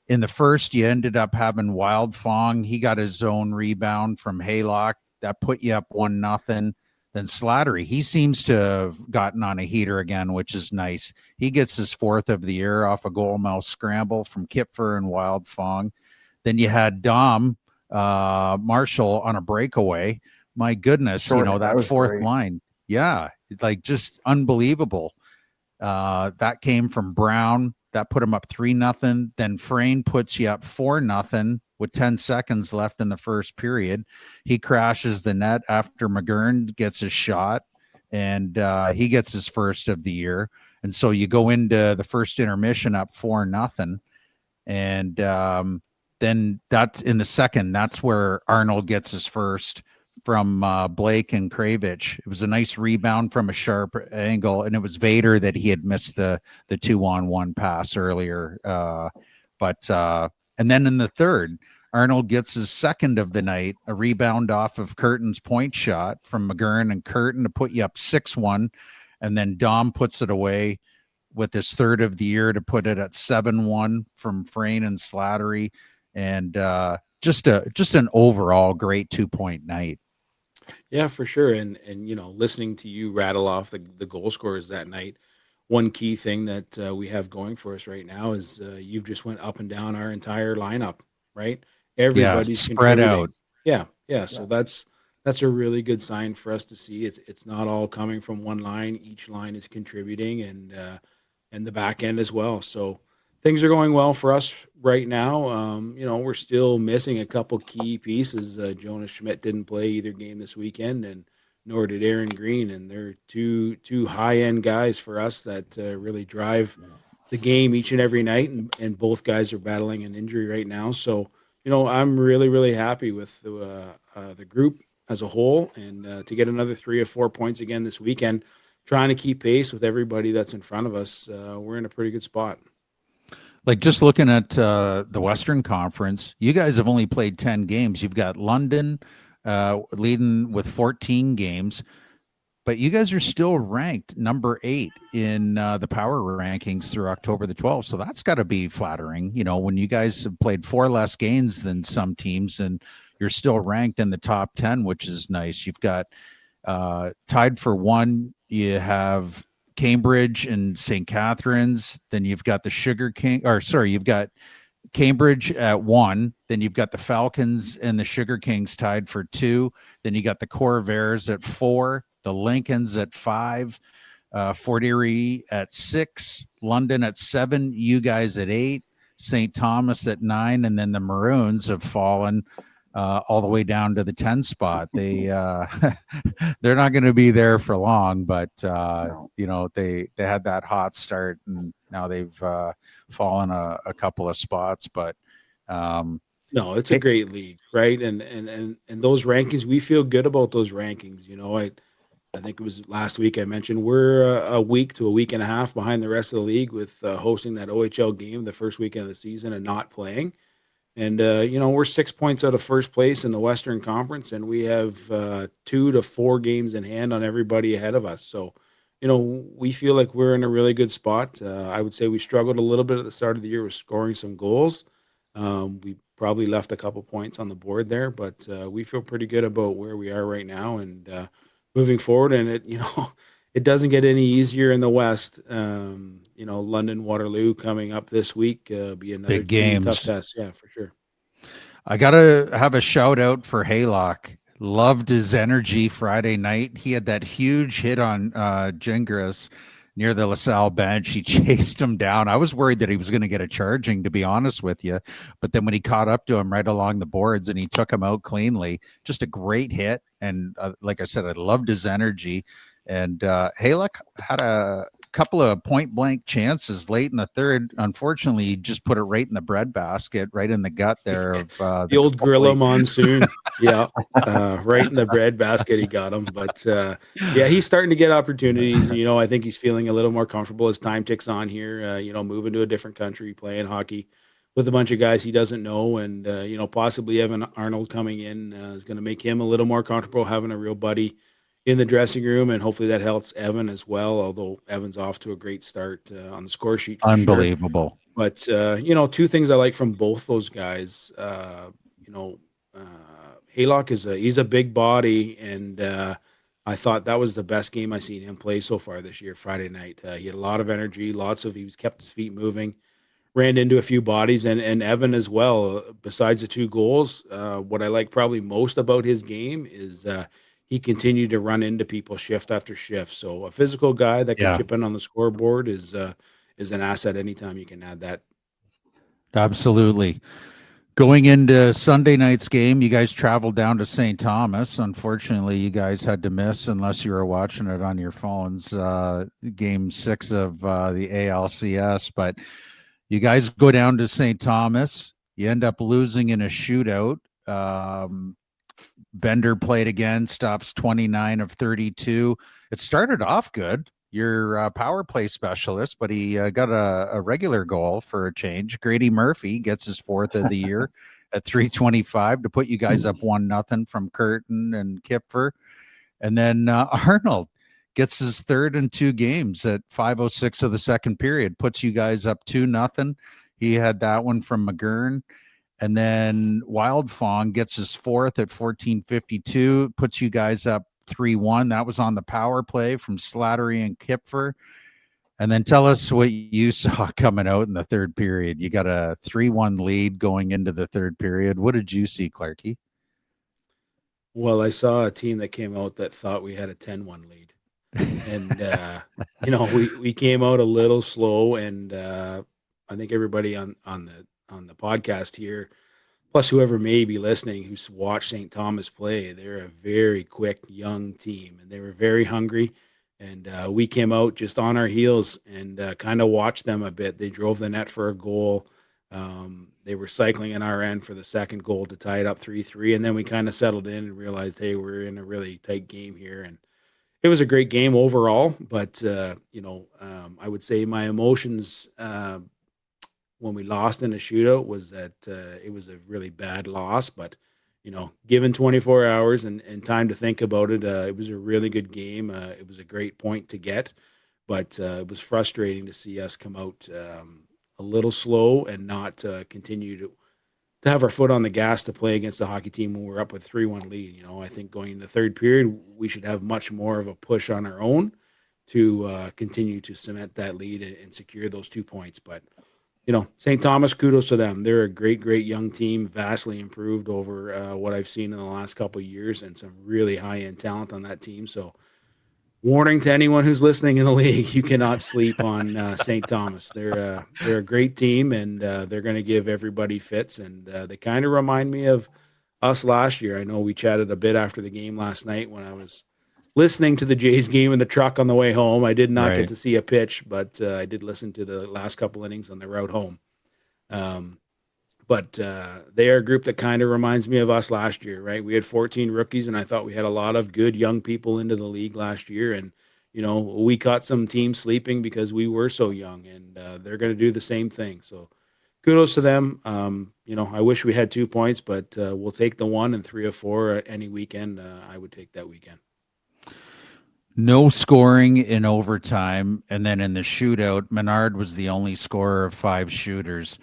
In the first, you ended up having Wild Fong. He got his own rebound from Haylock that put you up 1-0. Then Slattery, he seems to have gotten on a heater again, which is nice. He gets his 4th of the year off a goal mouth scramble from Kipfer and Wild Fong. Then you had Dom Marshall on a breakaway. My goodness, Short, that was 4th great. line. Yeah, like just unbelievable. That came from Brown. That put him up 3-0. Then Frayne puts you up 4-0 with 10 seconds left in the first period. He crashes the net after McGurn gets his shot, and he gets his 1st of the year. And so you go into the first intermission up 4-0. And then that's in the second. That's where Arnold gets his first from Blake and Kravich. It was a nice rebound from a sharp angle, and it was Vader that he had missed the 2-on-1 pass earlier. And then in the third, Arnold gets his 2nd of the night, a rebound off of Curtin's point shot from McGurn and Curtin to put you up 6-1, and then Dom puts it away with his 3rd of the year to put it at 7-1 from Frayne and Slattery, and just an overall great 2-point night. Yeah, for sure. And listening to you rattle off the goal scorers that night, one key thing that we have going for us right now is you've just went up and down our entire lineup, right? Everybody's spread contributing. out. Yeah. So that's a really good sign for us to see. It's not all coming from one line. Each line is contributing, and the back end as well. So things are going well for us right now. We're still missing a couple key pieces. Jonas Schmidt didn't play either game this weekend, and nor did Aaron Green. And they're two high-end guys for us that really drive the game each and every night. And both guys are battling an injury right now. So, I'm really, really happy with the group as a whole. And to get another 3 or 4 points again this weekend, trying to keep pace with everybody that's in front of us, we're in a pretty good spot. Like just looking at the Western Conference, you guys have only played 10 games. You've got London leading with 14 games, but you guys are still ranked number 8 in the power rankings through October the 12th. So that's got to be flattering, when you guys have played 4 less games than some teams and you're still ranked in the top 10, which is nice. You've got tied for 1. You have Cambridge and St. Catharines. Then you've got the you've got Cambridge at 1. Then you've got the Falcons and the Sugar Kings tied for 2. Then you got the Corvairs at 4, the Lincolns at 5, Fort Erie at 6, London at 7, you guys at 8, St. Thomas at 9, and then the Maroons have fallen all the way down to the 10 spot. They they're not going to be there for long, but they had that hot start, and now they've fallen a couple of spots. But no, it's a great league, right? And those rankings, we feel good about those rankings. I think it was last week I mentioned we're a week to a week and a half behind the rest of the league with hosting that OHL game the first weekend of the season and not playing. And, we're 6 points out of first place in the Western Conference, and we have 2 to 4 games in hand on everybody ahead of us. So, we feel like we're in a really good spot. I would say we struggled a little bit at the start of the year with scoring some goals. We probably left a couple points on the board there, but we feel pretty good about where we are right now and moving forward. And it doesn't get any easier in the West. London, Waterloo coming up this week, be another big games. Tough test. Yeah, for sure. I got to have a shout out for Haylock. Loved his energy Friday night. He had that huge hit on Gingras near the LaSalle bench. He chased him down. I was worried that he was going to get a charging, to be honest with you. But then when he caught up to him right along the boards and he took him out cleanly, just a great hit. And like I said, I loved his energy. And Haylock had couple of point blank chances late in the third. Unfortunately, he just put it right in the bread basket, right in the gut there of the old gorilla monsoon. Yeah, right in the bread basket he got him. But yeah, he's starting to get opportunities. I think he's feeling a little more comfortable as time ticks on here. Moving to a different country, playing hockey with a bunch of guys he doesn't know, and possibly Evan Arnold coming in is going to make him a little more comfortable having a real buddy in the dressing room, and hopefully that helps Evan as well. Although Evan's off to a great start on the score sheet, for unbelievable. Sure. But two things I like from both those guys. Haylock he's a big body, and I thought that was the best game I've seen him play so far this year. Friday night, he had a lot of energy, he was kept his feet moving. Ran into a few bodies, and Evan as well. Besides the 2 goals, what I like probably most about his game is he continued to run into people shift after shift. So a physical guy that can chip in on the scoreboard is an asset anytime you can add that. Absolutely. Going into Sunday night's game, you guys traveled down to St. Thomas. Unfortunately, you guys had to miss, unless you were watching it on your phones, game 6 of the ALCS. But you guys go down to St. Thomas. You end up losing in a shootout. Bender played again, stops 29 of 32. It started off good. Your power play specialist, but he got a regular goal for a change. Grady Murphy gets his 4th of the year at 3:25 to put you guys up 1-0 from Curtin and Kipfer. And then Arnold gets his 3rd in 2 games at 5:06 of the second period, puts you guys up 2-0. He had that one from McGurn. And then Wildfong gets his 4th at 14:52, puts you guys up 3-1. That was on the power play from Slattery and Kipfer. And then tell us what you saw coming out in the third period. You got a 3-1 lead going into the third period. What did you see, Clarkie? Well, I saw a team that came out that thought we had a 10-1 lead. And we came out a little slow, and I think everybody on the podcast here, plus whoever may be listening who's watched St. Thomas play, they're a very quick young team, and they were very hungry. And we came out just on our heels and kind of watched them a bit. They drove the net for a goal. They were cycling in our end for the second goal to tie it up 3-3, and then we kind of settled in and realized, hey, we're in a really tight game here. And it was a great game overall, but I would say my emotions when we lost in a shootout was that it was a really bad loss. But given 24 hours and time to think about it, it was a really good game. It was a great point to get, but it was frustrating to see us come out a little slow and not continue to have our foot on the gas to play against the hockey team when we're up with 3-1 lead. I think going into the third period, we should have much more of a push on our own to continue to cement that lead and secure those 2 points. But, St. Thomas, kudos to them. They're a great, great young team, vastly improved over what I've seen in the last couple of years, and some really high-end talent on that team. So warning to anyone who's listening in the league, you cannot sleep on St. Thomas. They're a great team, and they're going to give everybody fits. And they kind of remind me of us last year. I know we chatted a bit after the game last night when I was listening to the Jays game in the truck on the way home. I did not get to see a pitch, but I did listen to the last couple innings on the route home. But they are a group that kind of reminds me of us last year, right? We had 14 rookies, and I thought we had a lot of good young people into the league last year. And, we caught some teams sleeping because we were so young, and they're going to do the same thing. So kudos to them. I wish we had 2 points, but we'll take the 1 and 3 or 4 any weekend. I would take that weekend. No scoring in overtime. And then in the shootout, Menard was the only scorer of 5 shooters.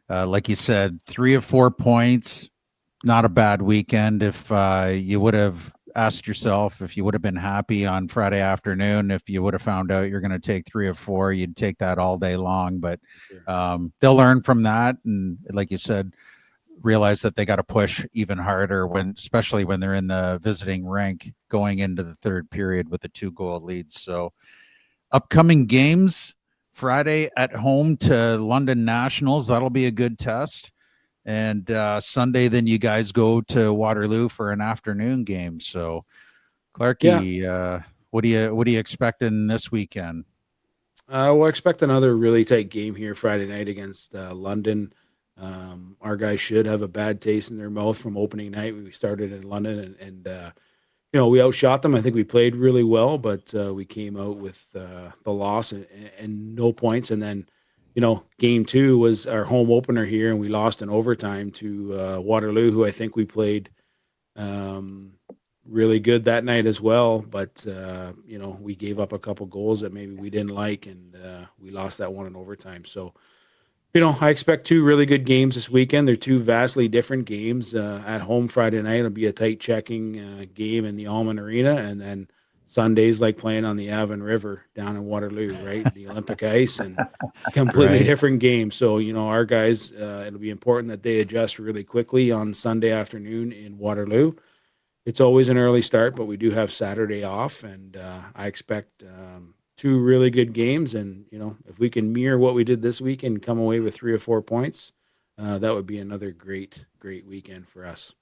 Like you said, 3 of 4 points, not a bad weekend. If you would have asked yourself if you would have been happy on Friday afternoon, if you would have found out you're going to take 3 of 4, you'd take that all day long. But they'll learn from that. And like you said, realize that they got to push even harder especially when they're in the visiting rink going into the third period with a 2-goal lead. So upcoming games, Friday at home to London Nationals. That'll be a good test. And Sunday, then you guys go to Waterloo for an afternoon game. So, Clarkie, what do you expecting this weekend? We'll expect another really tight game here Friday night against London. Our guys should have a bad taste in their mouth from opening night. We started in London and we outshot them. I think we played really well, but we came out with the loss and no points. And then, game 2 was our home opener here, and we lost in overtime to Waterloo, who I think we played really good that night as well. But, we gave up a couple goals that maybe we didn't like, and we lost that one in overtime. So, I expect 2 really good games this weekend. They're 2 vastly different games. At home Friday night, it'll be a tight checking game in the Almond Arena, and then Sunday's like playing on the Avon River down in Waterloo, right? The Olympic ice, and completely different game. So, our guys, it'll be important that they adjust really quickly on Sunday afternoon in Waterloo. It's always an early start, but we do have Saturday off, and I expect 2 really good games. And, if we can mirror what we did this weekend and come away with 3 or 4 points, that would be another great weekend for us.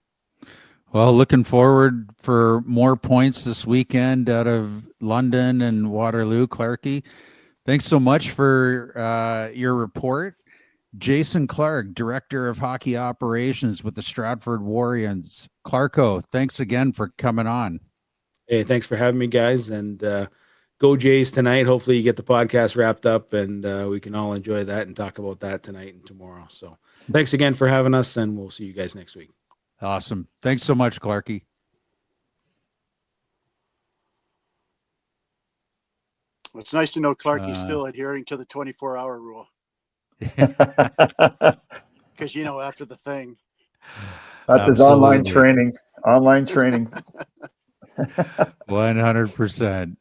Well, looking forward for more points this weekend out of London and Waterloo. Clarkie, thanks so much for your report. Jason Clark, Director of Hockey Operations with the Stratford Warriors. Clarko, thanks again for coming on. Hey, thanks for having me, guys. And go Jays tonight. Hopefully you get the podcast wrapped up, and we can all enjoy that and talk about that tonight and tomorrow. So thanks again for having us, and we'll see you guys next week. Awesome. Thanks so much, Clarkie. Well, it's nice to know Clarkie's still adhering to the 24-hour rule. Because, after the thing. That's his online training. Online training. 100%.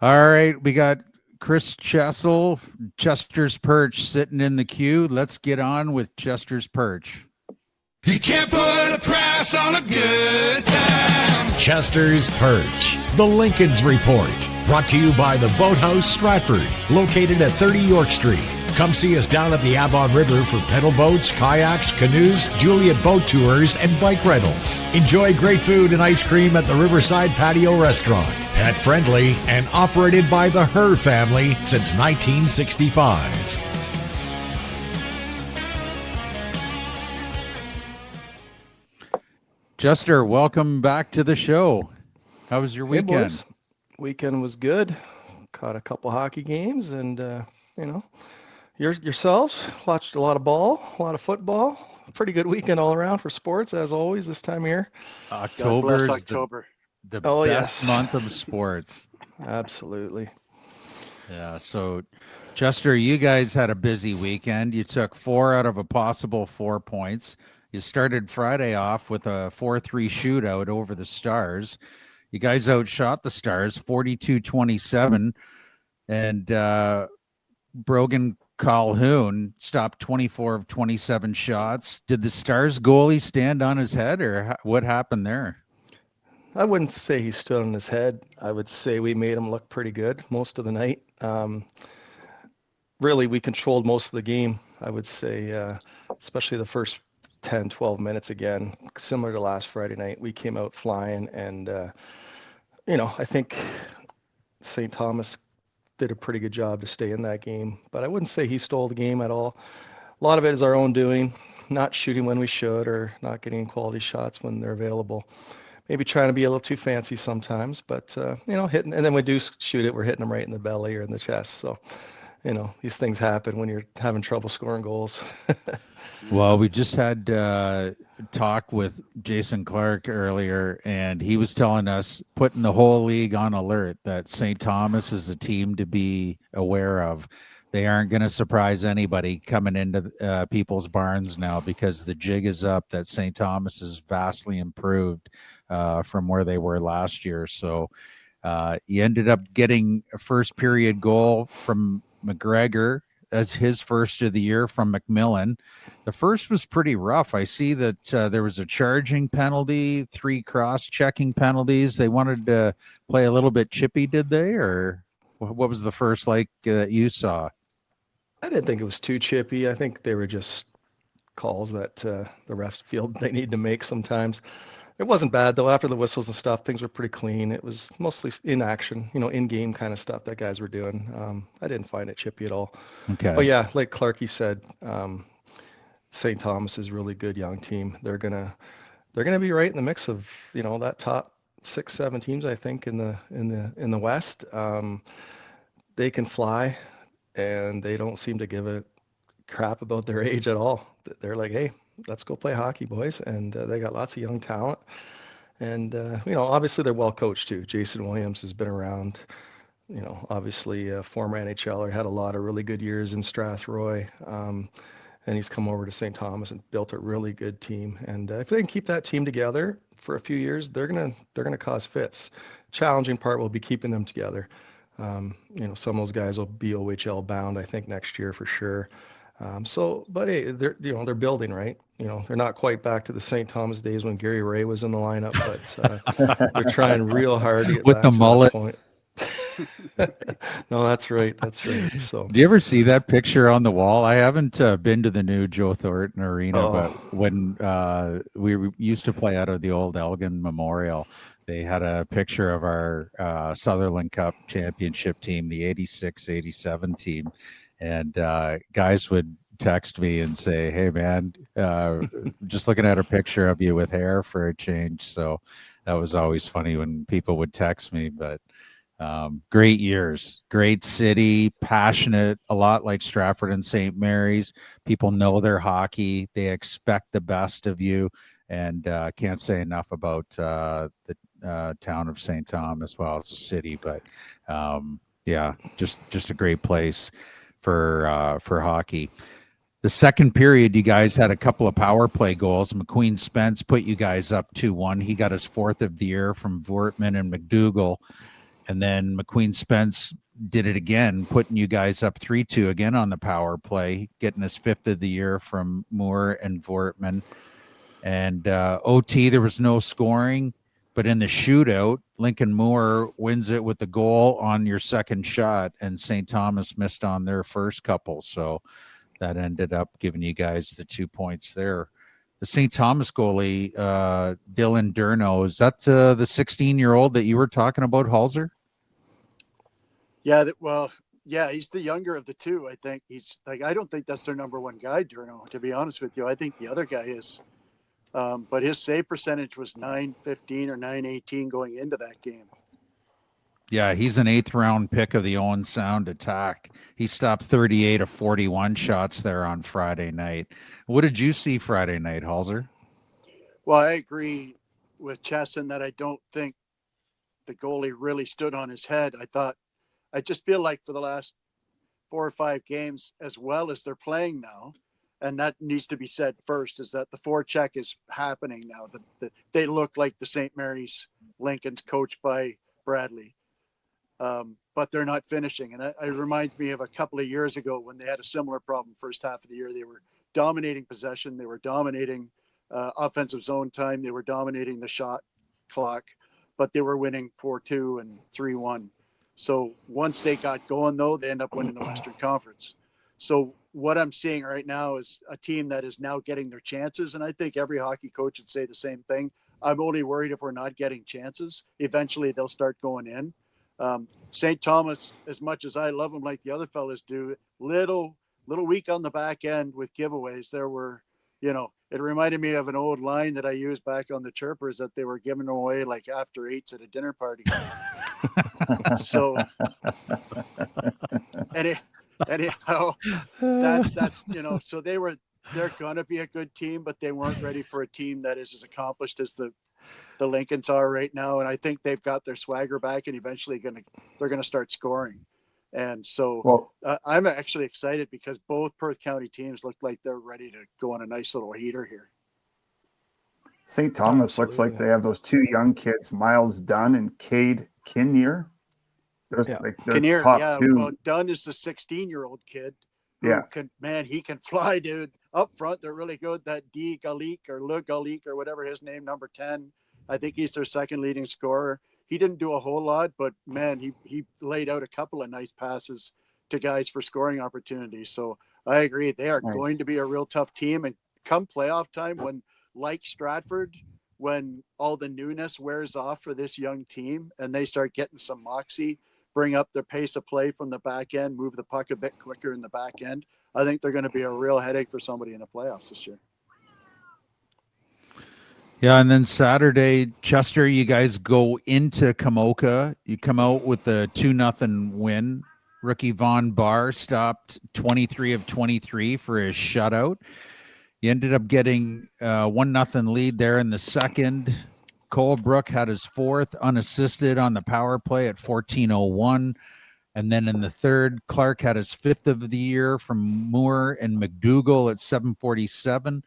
All right. We got Chris Chessel, Chester's Perch, sitting in the queue. Let's get on with Chester's Perch. You can't put a price on a good time. Chester's Perch, the Lincoln's Report, brought to you by the Boathouse Stratford, located at 30 York Street. Come see us down at the Avon River for pedal boats, kayaks, canoes, Juliet boat tours, and bike rentals. Enjoy great food and ice cream at the Riverside Patio Restaurant. Pet friendly and operated by the Her family since 1965. Chester, welcome back to the show. How was your weekend? Hey, weekend was good. Caught a couple hockey games, and yourselves watched a lot of ball, a lot of football. Pretty good weekend all around for sports, as always this time of year. October, the best yes. month of sports. Absolutely. Yeah. So, Chester, you guys had a busy weekend. You took 4 out of a possible 4 points. You started Friday off with a 4-3 shootout over the Stars. You guys outshot the Stars 42-27, and Brogan Calhoun stopped 24 of 27 shots. Did the Stars goalie stand on his head, or what happened there? I wouldn't say he stood on his head. I would say we made him look pretty good most of the night. Really, we controlled most of the game, I would say, especially the first 10, 12 minutes again, similar to last Friday night. We came out flying, and, I think St. Thomas did a pretty good job to stay in that game, but I wouldn't say he stole the game at all. A lot of it is our own doing, not shooting when we should or not getting quality shots when they're available. Maybe trying to be a little too fancy sometimes, but, hitting, and then we do shoot it, we're hitting them right in the belly or in the chest. So, these things happen when you're having trouble scoring goals. Well, we just had talk with Jason Clark earlier, and he was telling us, putting the whole league on alert, that St. Thomas is a team to be aware of. They aren't going to surprise anybody coming into people's barns now, because the jig is up that St. Thomas is vastly improved from where they were last year. So you ended up getting a first period goal from McGregor as his first of the year from McMillan. The first was pretty rough. I see that there was a charging penalty, 3 cross-checking penalties. They wanted to play a little bit chippy, did they? Or what was the first like that you saw? I didn't think it was too chippy. I think they were just calls that the refs feel they need to make sometimes. It wasn't bad though. After the whistles and stuff, things were pretty clean. It was mostly in action, in-game kind of stuff that guys were doing. I didn't find it chippy at all. Okay. But yeah, like Clarkey said, St. Thomas is a really good young team. They're gonna be right in the mix of that top 6, 7 teams, I think, in the West. They can fly, and they don't seem to give a crap about their age at all. They're like, hey, let's go play hockey, boys, and they got lots of young talent. And obviously they're well coached too. Jason Williams has been around. Obviously a former NHLer, had a lot of really good years in Strathroy. And he's come over to St. Thomas and built a really good team. And if they can keep that team together for a few years, they're gonna cause fits. Challenging part will be keeping them together. Some of those guys will be OHL bound, I think, next year for sure. But hey, they're building, right? They're not quite back to the St. Thomas days when Gary Ray was in the lineup, but they're trying real hard to get With back the to mullet. that point. No, that's right. That's right. So, Do you ever see that picture on the wall? I haven't been to the new Joe Thornton Arena, but oh, when used to play out of the old Elgin Memorial, they had a picture of our Sutherland Cup championship team, the 86-87 team. And guys would text me and say, hey, man, just looking at a picture of you with hair for a change. So that was always funny when people would text me, but great years, great city, passionate, a lot like Stratford and St. Mary's. People know their hockey. They expect the best of you, and can't say enough about the town of St. Thomas. Well, it's a city, but yeah, just a great place for hockey. The second period, you guys had a couple of power play goals. McQueen Spence put you guys up 2-1. He got his 4th of the year from Vortman and McDougall. And then McQueen Spence did it again, putting you guys up 3-2 again on the power play, getting his 5th of the year from Moore and Vortman. And OT, there was no scoring. But in the shootout, Lincoln Moore wins it with the goal on your second shot, and St. Thomas missed on their first couple. So that ended up giving you guys the 2 points there. The St. Thomas goalie, Dylan Durno, is that the 16-year-old that you were talking about, Halser? Yeah, yeah, he's the younger of the two. I think he's like, I don't think that's their number one guy, Durno, to be honest with you. I think the other guy is. But his save percentage was .915 or .918 going into that game. Yeah, he's an 8th round pick of the Owen Sound attack. He stopped 38 of 41 shots there on Friday night. What did you see Friday night, Halser? Well, I agree with Chesson that I don't think the goalie really stood on his head. I just feel like for the last 4 or 5 games, as well as they're playing now, and that needs to be said first, is that the forecheck is happening now. They look like the St. Mary's Lincolns coached by Bradley, but they're not finishing. And it reminds me of a couple of years ago when they had a similar problem first half of the year. They were dominating possession. They were dominating offensive zone time. They were dominating the shot clock, but they were winning 4-2 and 3-1. So once they got going, though, they end up winning the Western Conference. So what I'm seeing right now is a team that is now getting their chances. And I think every hockey coach would say the same thing. I'm only worried if we're not getting chances. Eventually, they'll start going in. St. Thomas, as much as I love them like the other fellas do, little weak on the back end with giveaways. There were, it reminded me of an old line that I used back on the Chirpers, that they were giving away like after eights at a dinner party. So anyhow, that's so they're going to be a good team, but they weren't ready for a team that is as accomplished as the Lincolns are right now. And I think they've got their swagger back, and eventually they're going to start scoring. And so I'm actually excited because both Perth County teams look like they're ready to go on a nice little heater here. St. Thomas looks like they have those 2 young kids, Miles Dunn and Cade Kinnear. Kinnear, top 2. Well, Dunn is the 16-year-old kid who he can fly, dude. Up front, they're really good. That D Galik or Le Galik or whatever his name, number 10, I think he's their second leading scorer. He didn't do a whole lot, but man, he laid out a couple of nice passes to guys for scoring opportunities. So I agree. They are going to be a real tough team. And come playoff time, when, like Stratford, when all the newness wears off for this young team and they start getting some moxie, bring up their pace of play from the back end, move the puck a bit quicker in the back end, I think they're going to be a real headache for somebody in the playoffs this year. Yeah, and then Saturday, Chester, you guys go into Kamoka. You come out with a 2-0 win. Rookie Von Barr stopped 23 of 23 for his shutout. You ended up getting 1-0 lead there in the second. Colebrook had his fourth unassisted on the power play at 14:01. And then in the third, Clark had his fifth of the year from Moore and McDougall at 7:47.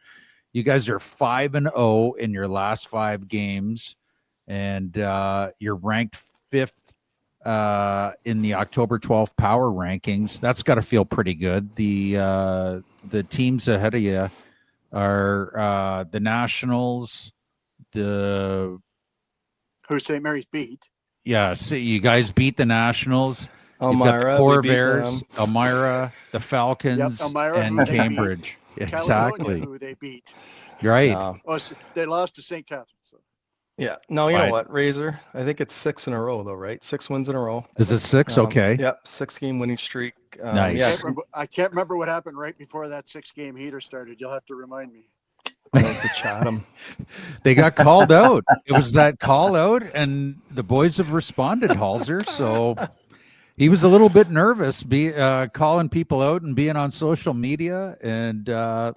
You guys are 5-0 in your last 5 games, and you're ranked 5th in the October 12th power rankings. That's got to feel pretty good. The teams ahead of you are the Nationals, Who St. Mary's beat. Yeah, see, you guys beat the Nationals. Elmira, You've got the Corvairs, Elmira, the Falcons, Elmira, and Cambridge. Caledonia, Exactly. who they beat. Right. They lost to St. Catharines. So. Yeah. No, you know what, Razor? I think it's 6 in a row, though, right? 6 wins in a row. Is it 6? Okay. Yep, 6-game winning streak. Nice. Yeah. I can't remember what happened right before that 6-game heater started. You'll have to remind me. To Chatham. They got called out. It was that call out, and the boys have responded, Halser. So he was a little bit nervous calling people out and being on social media, and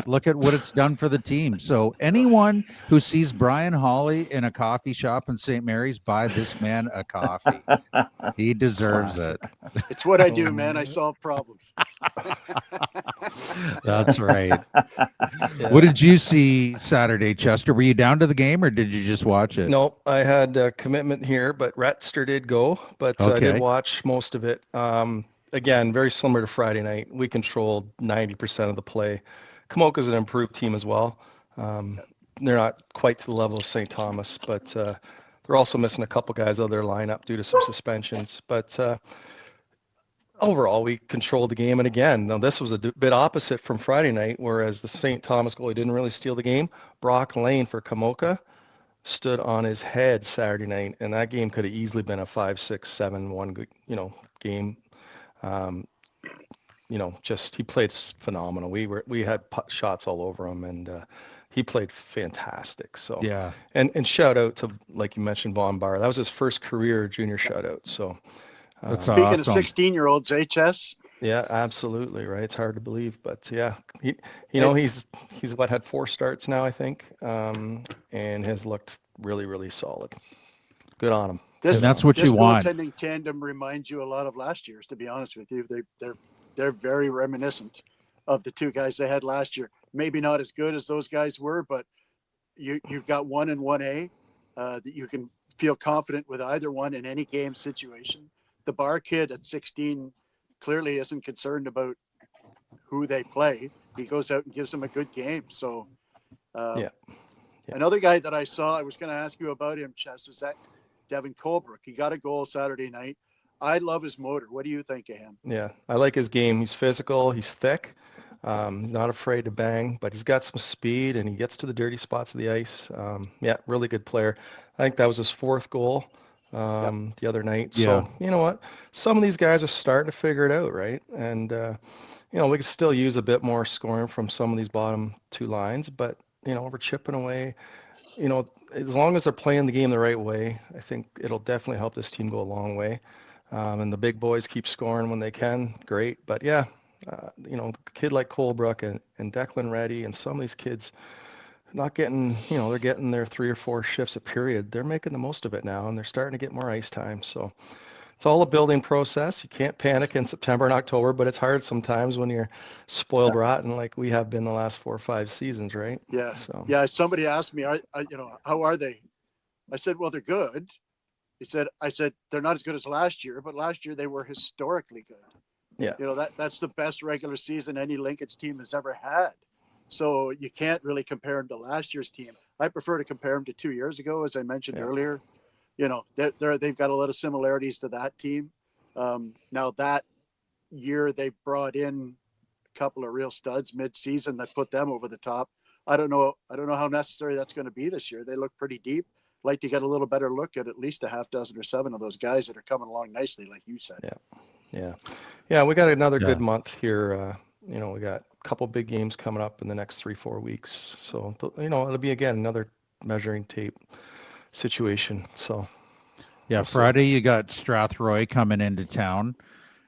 look at what it's done for the team. So anyone who sees Brian Hawley in a coffee shop in St. Mary's, buy this man a coffee. He deserves it. It's what I do, man. I solve problems. That's right. Yeah. What did you see Saturday, Chester? Were you down to the game, or did you just watch it? Nope, I had a commitment here, but Retster did go, but I did watch most of it. Again, very similar to Friday night. We controlled 90% of the play. Kamoka's an improved team as well. They're not quite to the level of St. Thomas, but they're also missing a couple guys out of their lineup due to some suspensions. But overall, we controlled the game. And again, now this was a bit opposite from Friday night, whereas the St. Thomas goalie didn't really steal the game. Brock Lane for Kamoka stood on his head Saturday night, and that game could have easily been a 5-6-7-1, game. Just he played phenomenal. We had shots all over him, and he played fantastic. So yeah, and shout out to, like you mentioned, Von Barr. That was his first career junior shutout. So that's speaking awesome. of 16-year-olds, HS. Yeah, absolutely right. It's hard to believe, but yeah, he's had 4 starts now, I think, and has looked really, really solid. Good on him. That's what you want. This goaltending tandem reminds you a lot of last year's. To be honest with you, they're very reminiscent of the 2 guys they had last year. Maybe not as good as those guys were, but you've got 1 and 1A that you can feel confident with either one in any game situation. The Barr kid at 16 clearly isn't concerned about who they play. He goes out and gives them a good game. So, Another guy that I saw, I was going to ask you about him, Chess, is that Devin Colebrook. He got a goal Saturday night. I love his motor. What do you think of him? Yeah, I like his game. He's physical. He's thick. He's not afraid to bang, but he's got some speed, and he gets to the dirty spots of the ice. Really good player. I think that was his 4th goal the other night. Yeah. So, you know what? Some of these guys are starting to figure it out, right? And, we could still use a bit more scoring from some of these bottom 2 lines, but, we're chipping away. As long as they're playing the game the right way, I think it'll definitely help this team go a long way. And the big boys keep scoring when they can, great. But yeah, a kid like Colebrook and Declan Reddy and some of these kids not getting, they're getting their 3 or 4 shifts a period. They're making the most of it now, and they're starting to get more ice time. So it's all a building process. You can't panic in September and October, but it's hard sometimes when you're spoiled rotten like we have been the last 4 or 5 seasons, right? Yeah. So. Yeah. Somebody asked me, how are they? I said, well, they're good. I said, they're not as good as last year, but last year they were historically good. Yeah. That's the best regular season any Linkage team has ever had. So you can't really compare them to last year's team. I prefer to compare them to 2 years ago, as I mentioned earlier. They've got a lot of similarities to that team. Now that year they brought in a couple of real studs mid-season that put them over the top. I don't know how necessary that's going to be this year. They look pretty deep. Like to get a little better look at least a half dozen or 7 of those guys that are coming along nicely, like you said. Yeah. We got another good month here. We got a couple big games coming up in the next 3-4 weeks. So, it'll be, again, another measuring tape situation. So, yeah, Friday you got Strathroy coming into town.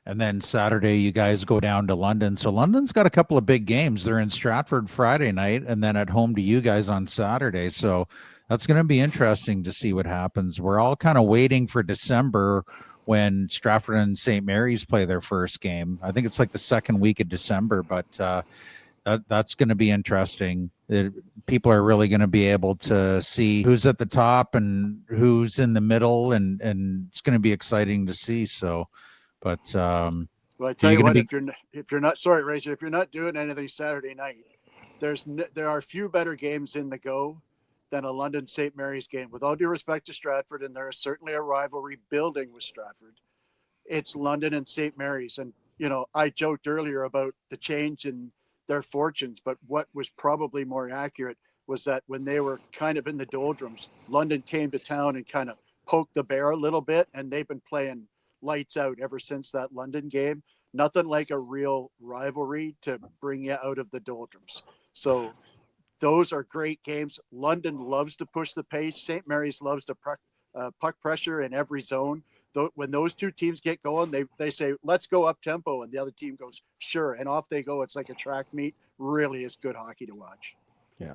And then Saturday, you guys go down to London. So London's got a couple of big games. They're in Stratford Friday night and then at home to you guys on Saturday. So that's going to be interesting to see what happens. We're all kind of waiting for December when Stratford and St. Mary's play their first game. I think it's like the second week of December, but that's going to be interesting. People are really going to be able to see who's at the top and who's in the middle, and it's going to be exciting to see. So. But well, I tell you what, if you're not sorry, Razor, if you're not doing anything Saturday night, there are few better games in the go than a London St. Mary's game. With all due respect to Stratford, and there is certainly a rivalry building with Stratford, it's London and St. Mary's. And I joked earlier about the change in their fortunes, but what was probably more accurate was that when they were kind of in the doldrums, London came to town and kind of poked the bear a little bit, and they've been playing lights out ever since that London game. Nothing like a real rivalry to bring you out of the doldrums. So those are great games. London loves to push the pace. St. Mary's loves to puck pressure in every zone. When those two teams get going, they say, let's go up tempo. And the other team goes, sure. And off they go. It's like a track meet. Really is good hockey to watch. Yeah.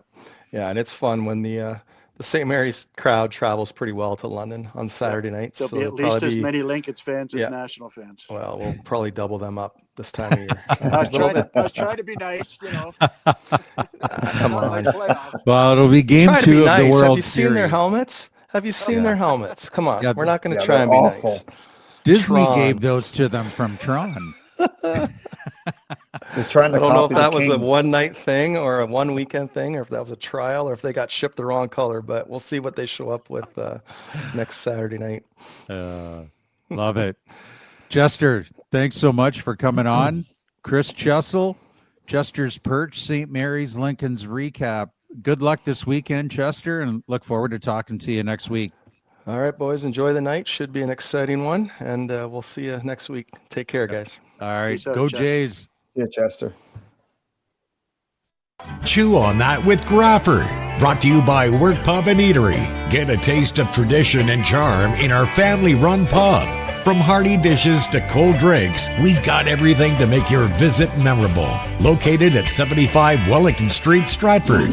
And it's fun when the St. Mary's crowd travels pretty well to London on Saturday nights. There'll be at least as many Linkage fans as National fans. Well, we'll probably double them up this time of year. I was trying to be nice, Come on. Well, it'll be game 2 of the World Series. Have you seen their helmets? Their helmets? Come on. We're not going to try and be awful. nice. Disney gave those to them from Tron. They're trying to I don't know if that copy was the a one-night thing or a one-weekend thing, or if that was a trial, or if they got shipped the wrong color. But we'll see what they show up with next Saturday night. Love it. Jester, thanks so much for coming on. Chris Chessel, Chester's Perch, St. Mary's Lincoln's recap. Good luck this weekend, Chester, and look forward to talking to you next week. All right, boys. Enjoy the night. Should be an exciting one, and we'll see you next week. Take care, guys. All right. Go Jays. Yeah, Chester. Chew on that with Graffer. Brought to you by Work Pub and Eatery. Get a taste of tradition and charm in our family-run pub. From hearty dishes to cold drinks, we've got everything to make your visit memorable. Located at 75 Wellington Street, Stratford.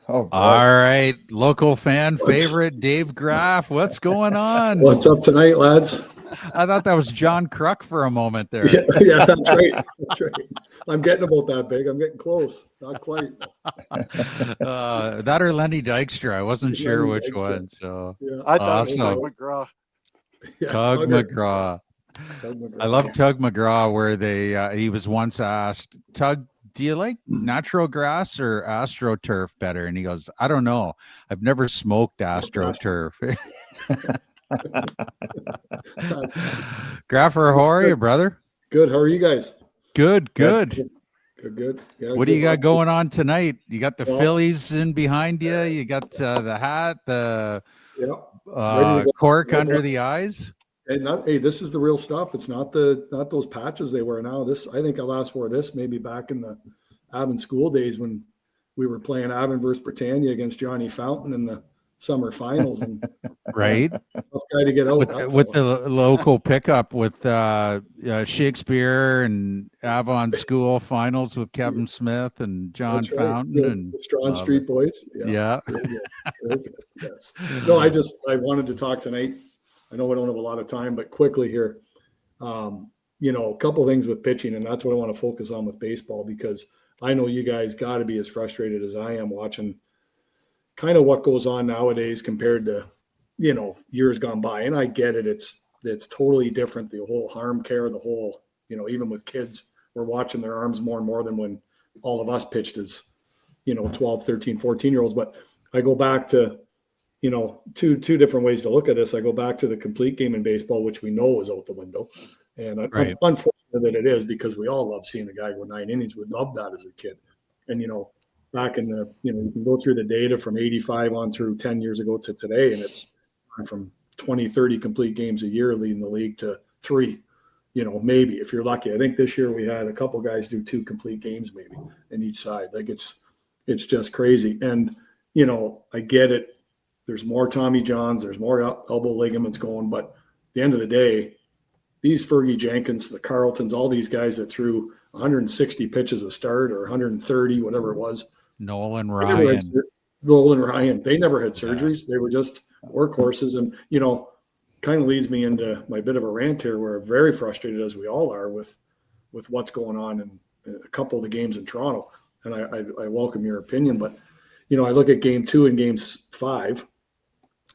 Oh, all right. Local fan favorite, Dave Graff. What's going on? What's up tonight, lads? I thought that was John Kruk for a moment there. Yeah, that's right. That's right. I'm getting about that big. I'm getting close. Not quite. That or Lenny Dykstra. I wasn't sure which one. So I thought it was Tug McGraw. Tug McGraw. I love Tug McGraw, where he was once asked, Tug, do you like natural grass or AstroTurf better? And he goes, I don't know. I've never smoked AstroTurf. Graffer, how are you, brother? Good. How are you guys? Good. Good. Yeah, what do you got going on tonight? You got the Phillies in behind you. You got the hat, the cork under the eyes. Hey, this is the real stuff. It's not those patches they wear now. I think I last wore this maybe back in the Avon school days when we were playing Avon versus Britannia against Johnny Fountain in the summer finals. And right, tough guy to get out with the local pickup with Shakespeare and Avon School finals with Kevin Smith and John Fountain and the Strong Street Boys. Yeah. Yes. No, I wanted to talk tonight. I know we don't have a lot of time, but quickly here, a couple things with pitching, and that's what I want to focus on with baseball, because I know you guys got to be as frustrated as I am watching kind of what goes on nowadays compared to, years gone by. And I get it. It's totally different. The whole harm care, the whole, even with kids, we're watching their arms more and more than when all of us pitched as, 12, 13, 14-year-olds. But I go back to two different ways to look at this. I go back to the complete game in baseball, which we know is out the window. And I'm unfortunate that it is, because we all love seeing a guy go 9 innings. We loved that as a kid. And, back in the, you can go through the data from 85 on through 10 years ago to today, and it's from 20, 30 complete games a year leading the league to 3, maybe if you're lucky. I think this year we had a couple guys do 2 complete games maybe in each side. Like it's just crazy. And, I get it. There's more Tommy Johns, there's more elbow ligaments going, but at the end of the day, these Fergie Jenkins, the Carltons, all these guys that threw 160 pitches a start or 130, whatever it was. Nolan Ryan, they never had surgeries. They were just workhorses. And, kind of leads me into my bit of a rant here, where very frustrated, as we all are, with what's going on in a couple of the games in Toronto. And I welcome your opinion, but, I look at game 2 and games 5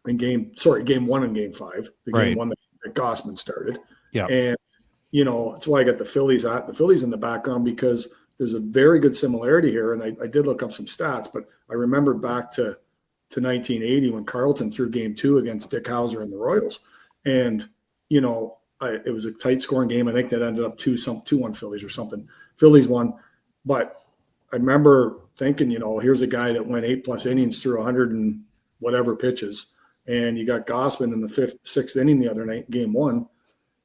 and game 1 and game 5, the game 1 that Gossman started. Yeah. And, that's why I got the Phillies in the background, because there's a very good similarity here. And I did look up some stats, but I remembered back to 1980 when Carlton threw game 2 against Dick Hauser and the Royals. And, it was a tight scoring game. I think that ended up 2-1 Phillies or something. Phillies won. But I remember thinking, here's a guy that went 8+ innings through 100 and whatever pitches. And you got Gossman in the 5th, 6th inning the other night, game 1.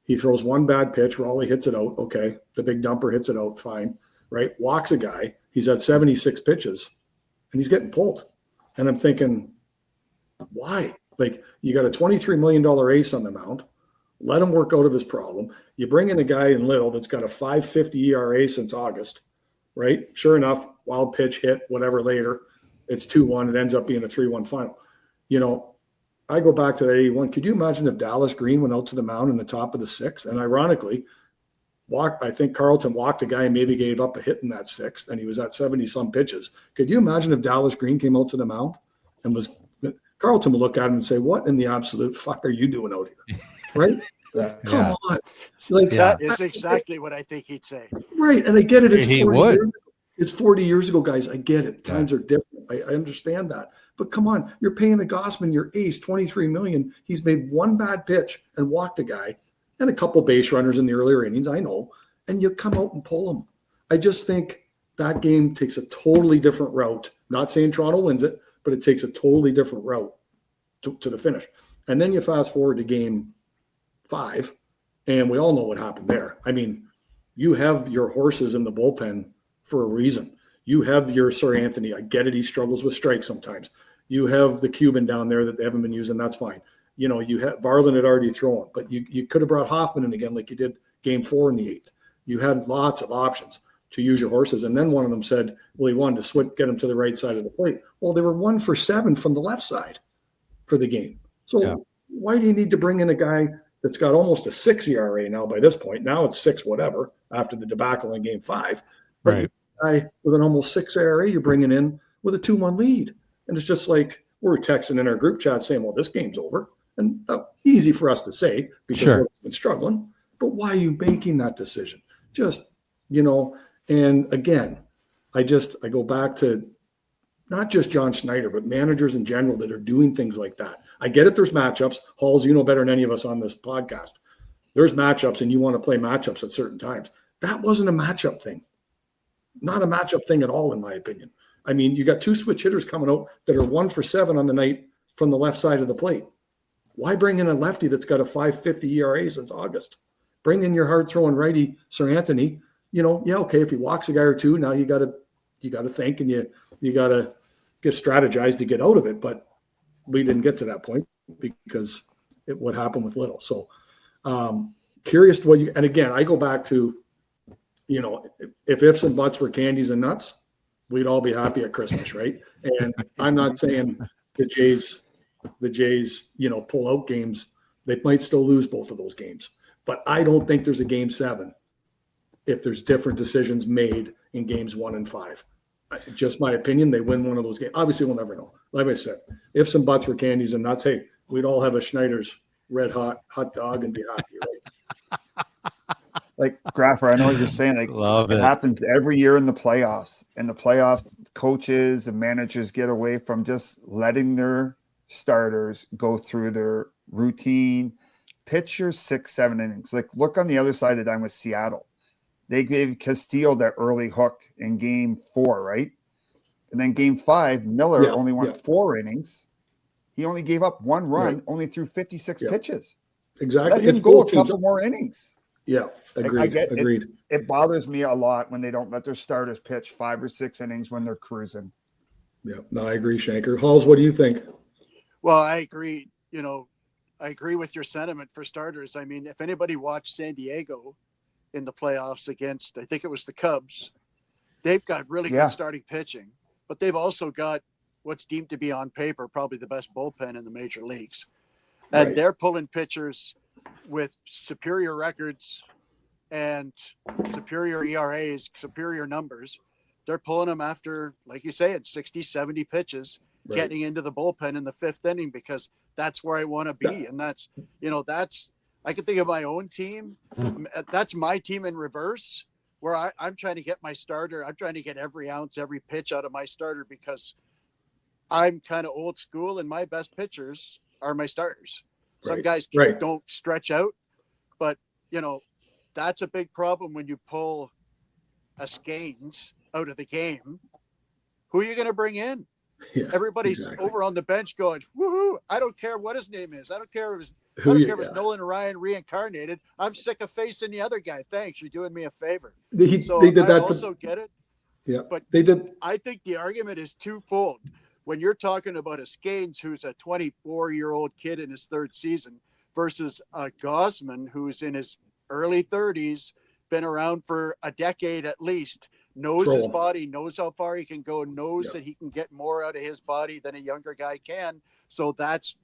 He throws one bad pitch. Raleigh hits it out. Okay. The big dumper hits it out. Fine. Right. Walks a guy. He's at 76 pitches and he's getting pulled. And I'm thinking, why? Like, you got a $23 million ace on the mound. Let him work out of his problem. You bring in a guy in Little that's got a 5.50 ERA since August, right? Sure enough, wild pitch hit, whatever later. It's 2-1. It ends up being a 3-1 final. I go back to the 81. Could you imagine if Dallas Green went out to the mound in the top of the 6th? And ironically, I think Carlton walked a guy and maybe gave up a hit in that 6th, and he was at 70-some pitches. Could you imagine if Dallas Green came out to the mound and Carlton would look at him and say, what in the absolute fuck are you doing out here? Right? Come on. That is exactly what I think he'd say. Right. And I get it. It's 40 years ago, guys. I get it. Times are different. I understand that. But come on, you're paying a Gossman, your ace, $23 million. He's made one bad pitch and walked a guy and a couple base runners in the earlier innings, I know, and you come out and pull him. I just think that game takes a totally different route. Not saying Toronto wins it, but it takes a totally different route to the finish. And then you fast forward to game 5, and we all know what happened there. I mean, you have your horses in the bullpen for a reason. You have your Sir Anthony. I get it. He struggles with strikes sometimes. You have the Cuban down there that they haven't been using. That's fine. You have Varland had already thrown, but you could have brought Hoffman in again like you did game 4 in the 8th. You had lots of options to use your horses. And then one of them said, well, he wanted to get him to the right side of the plate. Well, they were 1 for 7 from the left side for the game. So why do you need to bring in a guy that's got almost a 6 ERA now by this point? Now it's 6 whatever after the debacle in game 5. But guy with an almost 6 ERA you're bringing in with a 2-1 lead. And it's just like we're texting in our group chat saying, well, this game's over. And easy for us to say because we've been struggling. But why are you making that decision? Just, and again, I go back to not just John Schneider, but managers in general that are doing things like that. I get it. There's matchups. Halls, better than any of us on this podcast. There's matchups and you want to play matchups at certain times. That wasn't a matchup thing. Not a matchup thing at all, in my opinion. I mean, you got 2 switch hitters coming out that are 1 for 7 on the night from the left side of the plate. Why bring in a lefty that's got a 5.50 ERA since August? Bring in your hard throwing righty, Sir Anthony. Okay, if he walks a guy or 2, now you got to think and you got to get strategized to get out of it. But we didn't get to that point because what happened with Little. So curious to and again, I go back to, if ifs and buts were candies and nuts, we'd all be happy at Christmas, right? And I'm not saying the Jays, pull out games. They might still lose both of those games. But I don't think there's a game 7 if there's different decisions made in games 1 and 5. Just my opinion, they win one of those games. Obviously, we'll never know. Like I said, ifs and buts were candies and nuts, hey, we'd all have a Schneider's red hot dog and be happy, right? Like Graffer, I know what you're saying. Like it happens every year in the playoffs. In the playoffs, coaches and managers get away from just letting their starters go through their routine, pitch your 6-7 innings. Like, look on the other side of the dime with Seattle. They gave Castillo that early hook in game 4, right? And then game 5, Miller only went 4 innings. He only gave up 1 run, only threw 56 pitches. Exactly. Let him go a couple more innings. Yeah, agreed. Agreed. It bothers me a lot when they don't let their starters pitch 5 or 6 innings when they're cruising. Yeah, no, I agree, Shanker. Halls, what do you think? Well, I agree. I agree with your sentiment for starters. I mean, if anybody watched San Diego in the playoffs against, I think it was the Cubs, they've got really good starting pitching, but they've also got what's deemed to be on paper probably the best bullpen in the major leagues. And they're pulling pitchers with superior records and superior ERAs, superior numbers. They're pulling them after, like you say, it's 60, 70 pitches, getting into the bullpen in the 5th inning, because that's where I want to be. And that's, I can think of my own team. That's my team in reverse, where I'm trying to get my starter. I'm trying to get every ounce, every pitch out of my starter, because I'm kind of old school and my best pitchers are my starters. Some guys don't stretch out, but that's a big problem when you pull a Scanes out of the game. Who are you going to bring in? Yeah, everybody's over on the bench going, woohoo! I don't care what his name is. I don't care if it's Nolan Ryan reincarnated. I'm sick of facing the other guy. Thanks, you're doing me a favor. They did that. Also get it. Yeah, but they did. I think the argument is twofold. When you're talking about a Scanes who's a 24-year-old kid in his 3rd season versus a Gausman who's in his early 30s, been around for a decade at least, knows his body, knows how far he can go, knows that he can get more out of his body than a younger guy can. So that's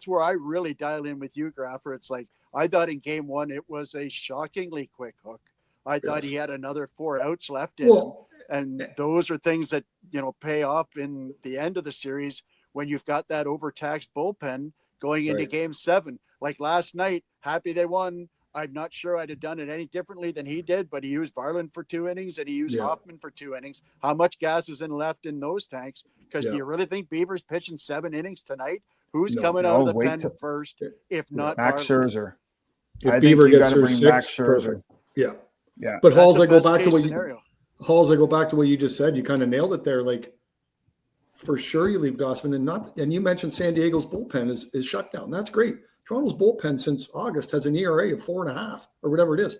where I really dial in with you, Graffer. It's like, I thought in game 1, it was a shockingly quick hook. I thought he had another 4 outs left in him. And those are things that, pay off in the end of the series when you've got that overtaxed bullpen going into game 7. Like last night, happy they won. I'm not sure I'd have done it any differently than he did, but he used Varland for 2 innings and he used Hoffman for 2 innings. How much gas is left in those tanks? Because do you really think Beaver's pitching 7 innings tonight? Who's coming out of the pen first, if not Max Scherzer? If Beaver gets through 6, perfect. Yeah. But Halls, I go back to what you just said. You kind of nailed it there. Like, for sure, you leave Gausman and you mentioned San Diego's bullpen is shut down. That's great. Toronto's bullpen since August has an ERA of 4.5 or whatever it is.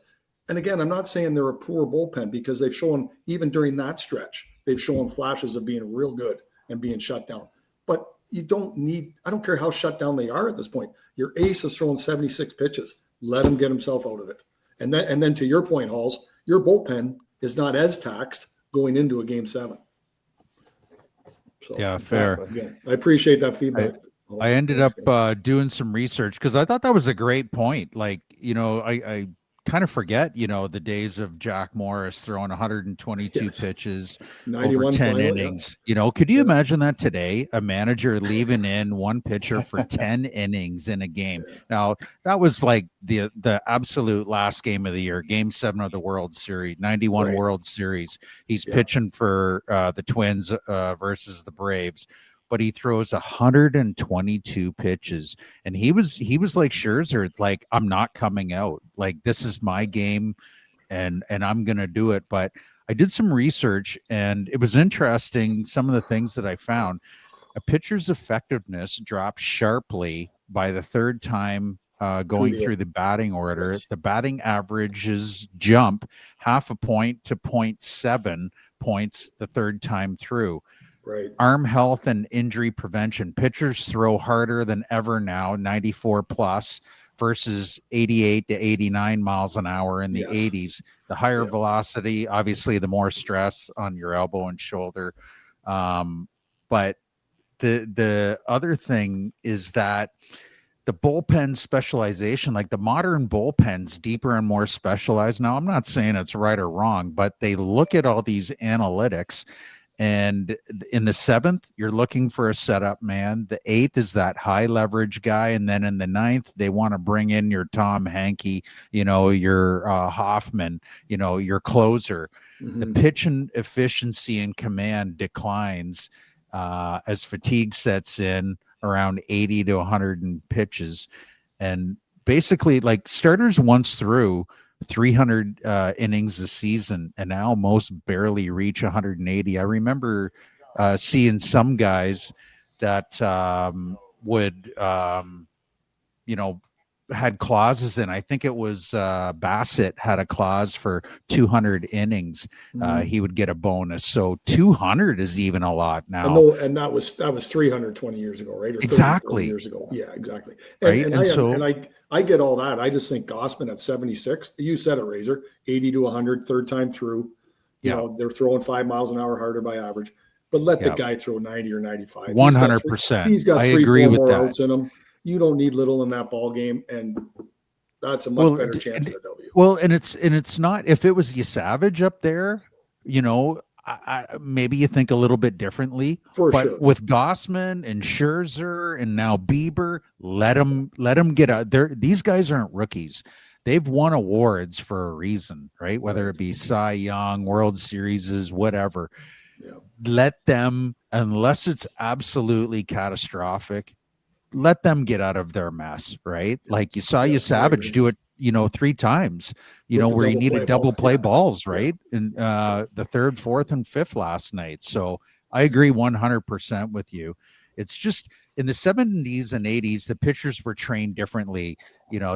And again, I'm not saying they're a poor bullpen, because they've shown, even during that stretch, they've shown flashes of being real good and being shut down. But you don't need, I don't care how shut down they are at this point. Your ace is throwing 76 pitches. Let him get himself out of it. And then to your point, Halls, your bullpen is not as taxed going into a game 7. So, yeah, fair. Again, I appreciate that feedback. I ended up doing some research because I thought that was a great point. Like, I kind of forget, the days of Jack Morris throwing 122 pitches over 10 innings. Could you imagine that today? A manager leaving in one pitcher for 10 innings in a game. Now, that was like the absolute last game of the year, game 7 of the World Series, 91 World Series. He's pitching for the Twins versus the Braves. But he throws 122 pitches, and he was like Scherzer, like, I'm not coming out. Like, this is my game, and I'm gonna do it. But I did some research, and it was interesting. Some of the things that I found: a pitcher's effectiveness drops sharply by the 3rd time going through the batting order. The batting averages jump 0.5 point to 0.7 points the 3rd time through. Right. Arm health and injury prevention. Pitchers throw harder than ever now, 94 plus versus 88 to 89 miles an hour in the 80s. The higher velocity, obviously, the more stress on your elbow and shoulder. But the other thing is that the bullpen specialization, like the modern bullpens, deeper and more specialized. Now, I'm not saying it's right or wrong, but they look at all these analytics. And in the 7th, you're looking for a setup man. The 8th is that high leverage guy. And then in the 9th, they want to bring in your Tom Hankey, your Hoffman, your closer. Mm-hmm. The pitch and efficiency and command declines as fatigue sets in. around 80 to 100 pitches. And basically, like, starters once threw 300 innings a season, and now most barely reach 180. I remember seeing some guys that would, had clauses in. I think it was Bassett had a clause for 200 innings. He would get a bonus. So 200 is even a lot now. And that was 320 years ago, right? Or 30, exactly. 40 years ago. Yeah, exactly. Right. I get all that. I just think Gossman at 76, you said it, Razor, 80 to 100, third time through. You know, they're throwing 5 miles an hour harder by average. But let the guy throw 90 or 95. 100%. He's got I 3, agree 4 with more that. outs in him. You don't need Little in that ball game, and that's a much better chance of a W. Well, and it's not, if it was Savage up there, maybe you think a little bit differently. But sure. With Gossman and Scherzer and now Bieber, let them get out there. These guys aren't rookies. They've won awards for a reason, right? Whether it be Cy Young, World Series, whatever. Yeah. Let them, unless it's absolutely catastrophic, let them get out of their mess, right? Like you saw Savage do it, 3 times, where he needed double play balls, right? And the 3rd, 4th, and 5th last night. So I agree 100% with you. It's just in the 70s and 80s, the pitchers were trained differently.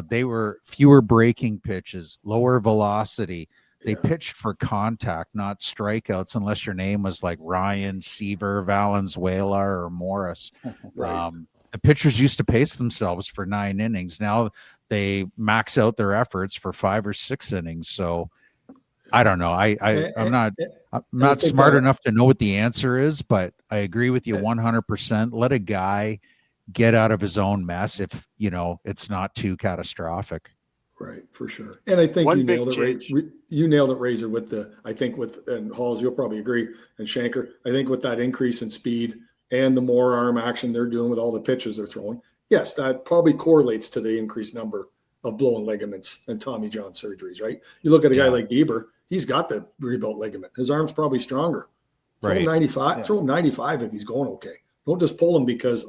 They were fewer breaking pitches, lower velocity. They pitched for contact, not strikeouts, unless your name was like Ryan, Seaver, Valenzuela, or Morris. Right. The pitchers used to pace themselves for 9 innings. Now they max out their efforts for 5 or 6 innings. So I don't know. I'm not smart enough to know what the answer is, but I agree with you 100%. Let a guy get out of his own mess if, it's not too catastrophic. Right, for sure. And I think you nailed it, Razor, and Halls, you'll probably agree, and Shanker, I think with that increase in speed and the more arm action they're doing with all the pitches they're throwing, yes, that probably correlates to the increased number of blown ligaments and Tommy John surgeries, right? You look at a guy like Bieber, he's got the rebuilt ligament. His arm's probably stronger. Throw him 95. Throw him 95 if he's going okay. Don't just pull him because,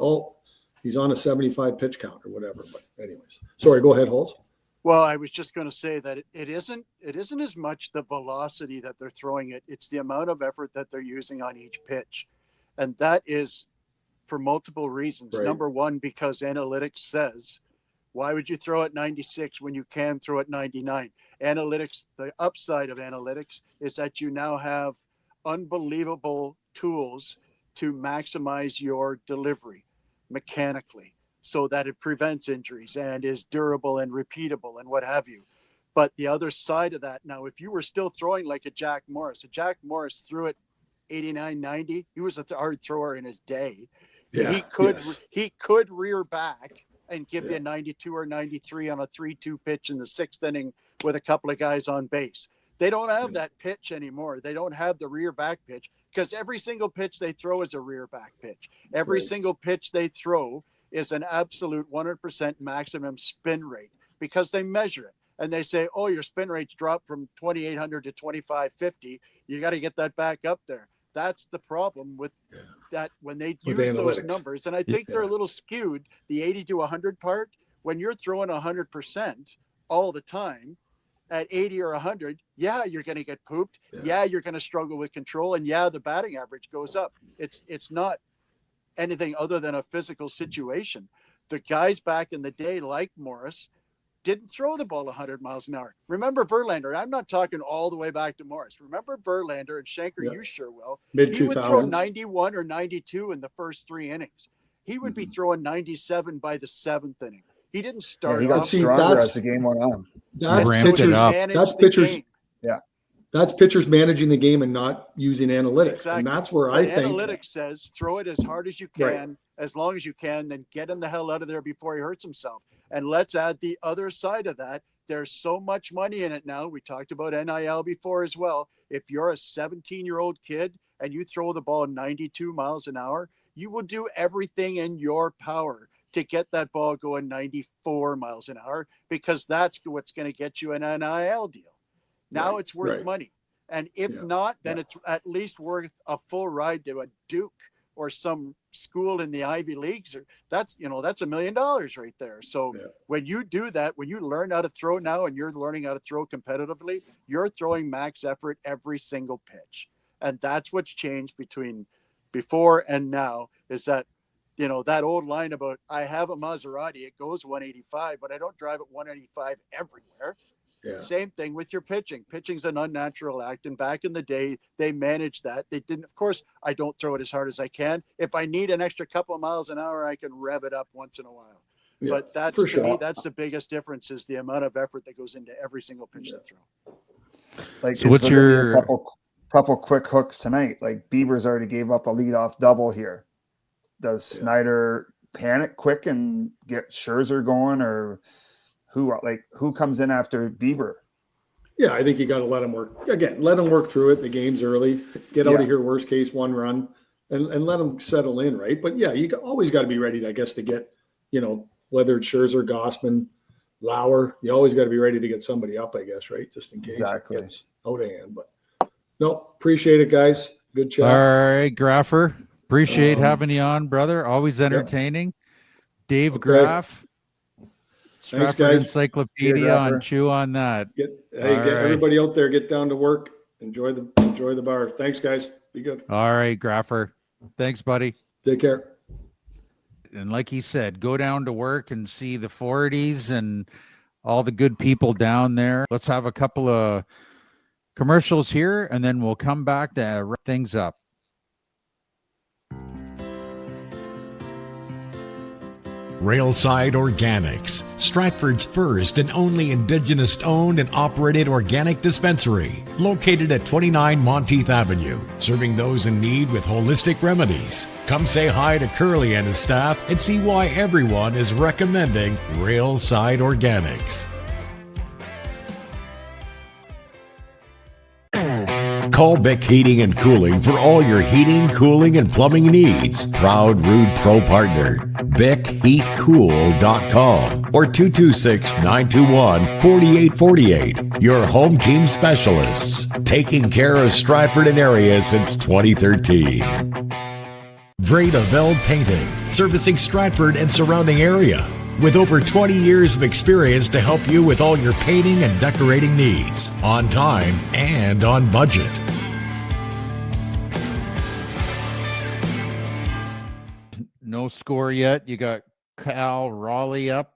he's on a 75 pitch count or whatever. But anyways, sorry, go ahead, Halls. Well, I was just going to say that it isn't as much the velocity that they're throwing it. It's the amount of effort that they're using on each pitch. And that is for multiple reasons. Right. Number one, because analytics says, why would you throw at 96 when you can throw at 99? Analytics, the upside of analytics is that you now have unbelievable tools to maximize your delivery mechanically so that it prevents injuries and is durable and repeatable and what have you. But the other side of that, now, if you were still throwing like a Jack Morris threw it 89, 90. He was a hard thrower in his day. Yeah, he could rear back and give you a 92 or 93 on a 3-2 pitch in the 6th inning with a couple of guys on base. They don't have that pitch anymore. They don't have the rear back pitch because every single pitch they throw is a rear back pitch. Every single pitch they throw is an absolute 100% maximum spin rate because they measure it. And they say, your spin rate's dropped from 2,800 to 2,550. You got to get that back up there. That's the problem with that when they use those numbers. And I think they're a little skewed, the 80 to 100 part. When you're throwing 100% all the time at 80 or 100, you're going to get pooped. Yeah, you're going to struggle with control. And the batting average goes up. It's not anything other than a physical situation. The guys back in the day, like Morris, didn't throw the ball 100 miles an hour. Remember Verlander? I'm not talking all the way back to Morris. Remember Verlander, and Shanker, you sure will. Mid-2000s. He would throw 91 or 92 in the first 3 innings. He would be throwing 97 by the 7th inning. He didn't start he got stronger as the game went on. That's pitchers. Yeah. That's pitchers managing the game and not using analytics. Exactly. And that's where I think analytics says throw it as hard as you can, as long as you can, then get him the hell out of there before he hurts himself. And let's add the other side of that. There's so much money in it now. We talked about NIL before as well. If you're a 17-year-old kid and you throw the ball 92 miles an hour, you will do everything in your power to get that ball going 94 miles an hour because that's what's going to get you an NIL deal. Now it's worth money. And if not, then it's at least worth a full ride to a Duke or some school in the Ivy Leagues, that's $1 million right there. So when you do that, when you learn how to throw now and you're learning how to throw competitively, you're throwing max effort every single pitch. And that's what's changed between before and now, is that, that old line about, I have a Maserati, it goes 185, but I don't drive at 185 everywhere. Yeah. Same thing with your pitching. Pitching's an unnatural act. And back in the day, they managed that. They didn't, of course, I don't throw it as hard as I can. If I need an extra couple of miles an hour, I can rev it up once in a while. Yeah, but that's, for sure, me, that's the biggest difference, is the amount of effort that goes into every single pitch to throw. Like, so what's your couple quick hooks tonight? Like, Bieber's already gave up a leadoff double here. Does Snyder panic quick and get Scherzer going, or who comes in after Bieber? Yeah, I think you got to let him work. Again, let him work through it. The game's early. Get out of here, worst case, 1 run, and let him settle in, right? But, yeah, you always got to be ready, I guess, to get, whether it's Scherzer, Gossman, Lauer, you always got to be ready to get somebody up, I guess, right? Just in case it gets out of hand. But, no, appreciate it, guys. Good chat. All right, Graffer. Appreciate having you on, brother. Always entertaining. Dave Graff. Stratford Encyclopedia on Chew on that. Get everybody out there, get down to work, enjoy the bar. Thanks, guys. Be good. All right, Graffer. Thanks, buddy. Take care. And like he said, go down to work and see the 40s and all the good people down there. Let's have a couple of commercials here, and then we'll come back to wrap things up. Railside Organics, Stratford's first and only Indigenous-owned and operated organic dispensary, located at 29 Monteith Avenue, serving those in need with holistic remedies. Come say hi to Curly and his staff and see why everyone is recommending Railside Organics. Call Bick Heating and Cooling for all your heating, cooling, and plumbing needs. Proud Rude Pro partner. BickHeatCool.com or 226-921-4848. Your home team specialists. Taking care of Stratford and area since 2013. Vreda Veld Painting. Servicing Stratford and surrounding area. With over 20 years of experience to help you with all your painting and decorating needs, on time and on budget. No score yet. You got Cal Raleigh up.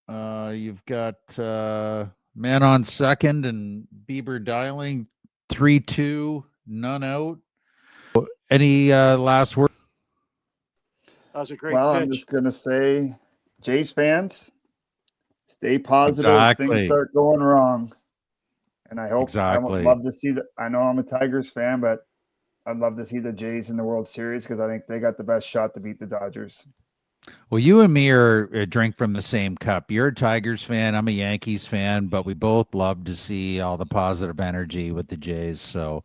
You've got man on second and Bieber dialing 3-2, none out. Any last word? That was a great pitch. I'm just going to say, Jays fans, stay positive. Things start going wrong, and I hope I would love to see I know I'm a Tigers fan, but I'd love to see the Jays in the World Series because I think they got the best shot to beat the Dodgers. Well, you and me are drink from the same cup. You're a Tigers fan. I'm a Yankees fan, but we both love to see all the positive energy with the Jays. So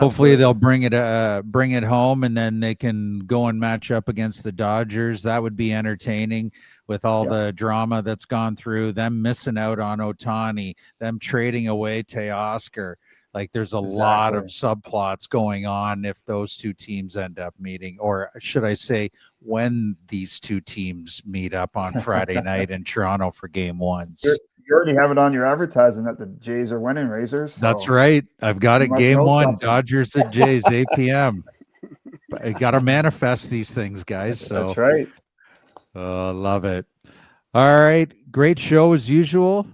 hopefully they'll bring it home, and then they can go and match up against the Dodgers. That would be entertaining with all the drama that's gone through, them missing out on Ohtani, them trading away Teoscar. Like, there's a lot of subplots going on if those two teams end up meeting, or should I say when these two teams meet up on Friday night in Toronto for game 1. You already have it on your advertising that the Jays are winning, Razors. So that's right. I've got it. Game 1, Dodgers at Jays, 8 p.m. I got to manifest these things, guys. So that's right. Love it. All right. Great show as usual.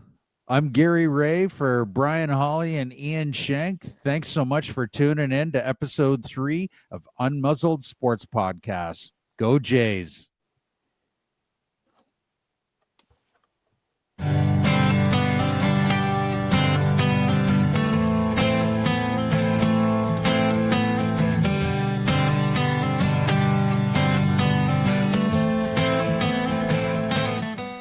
I'm Gary Ray for Brian Hawley and Ian Schenk. Thanks so much for tuning in to episode 3 of Unmuzzled Sports Podcast. Go Jays.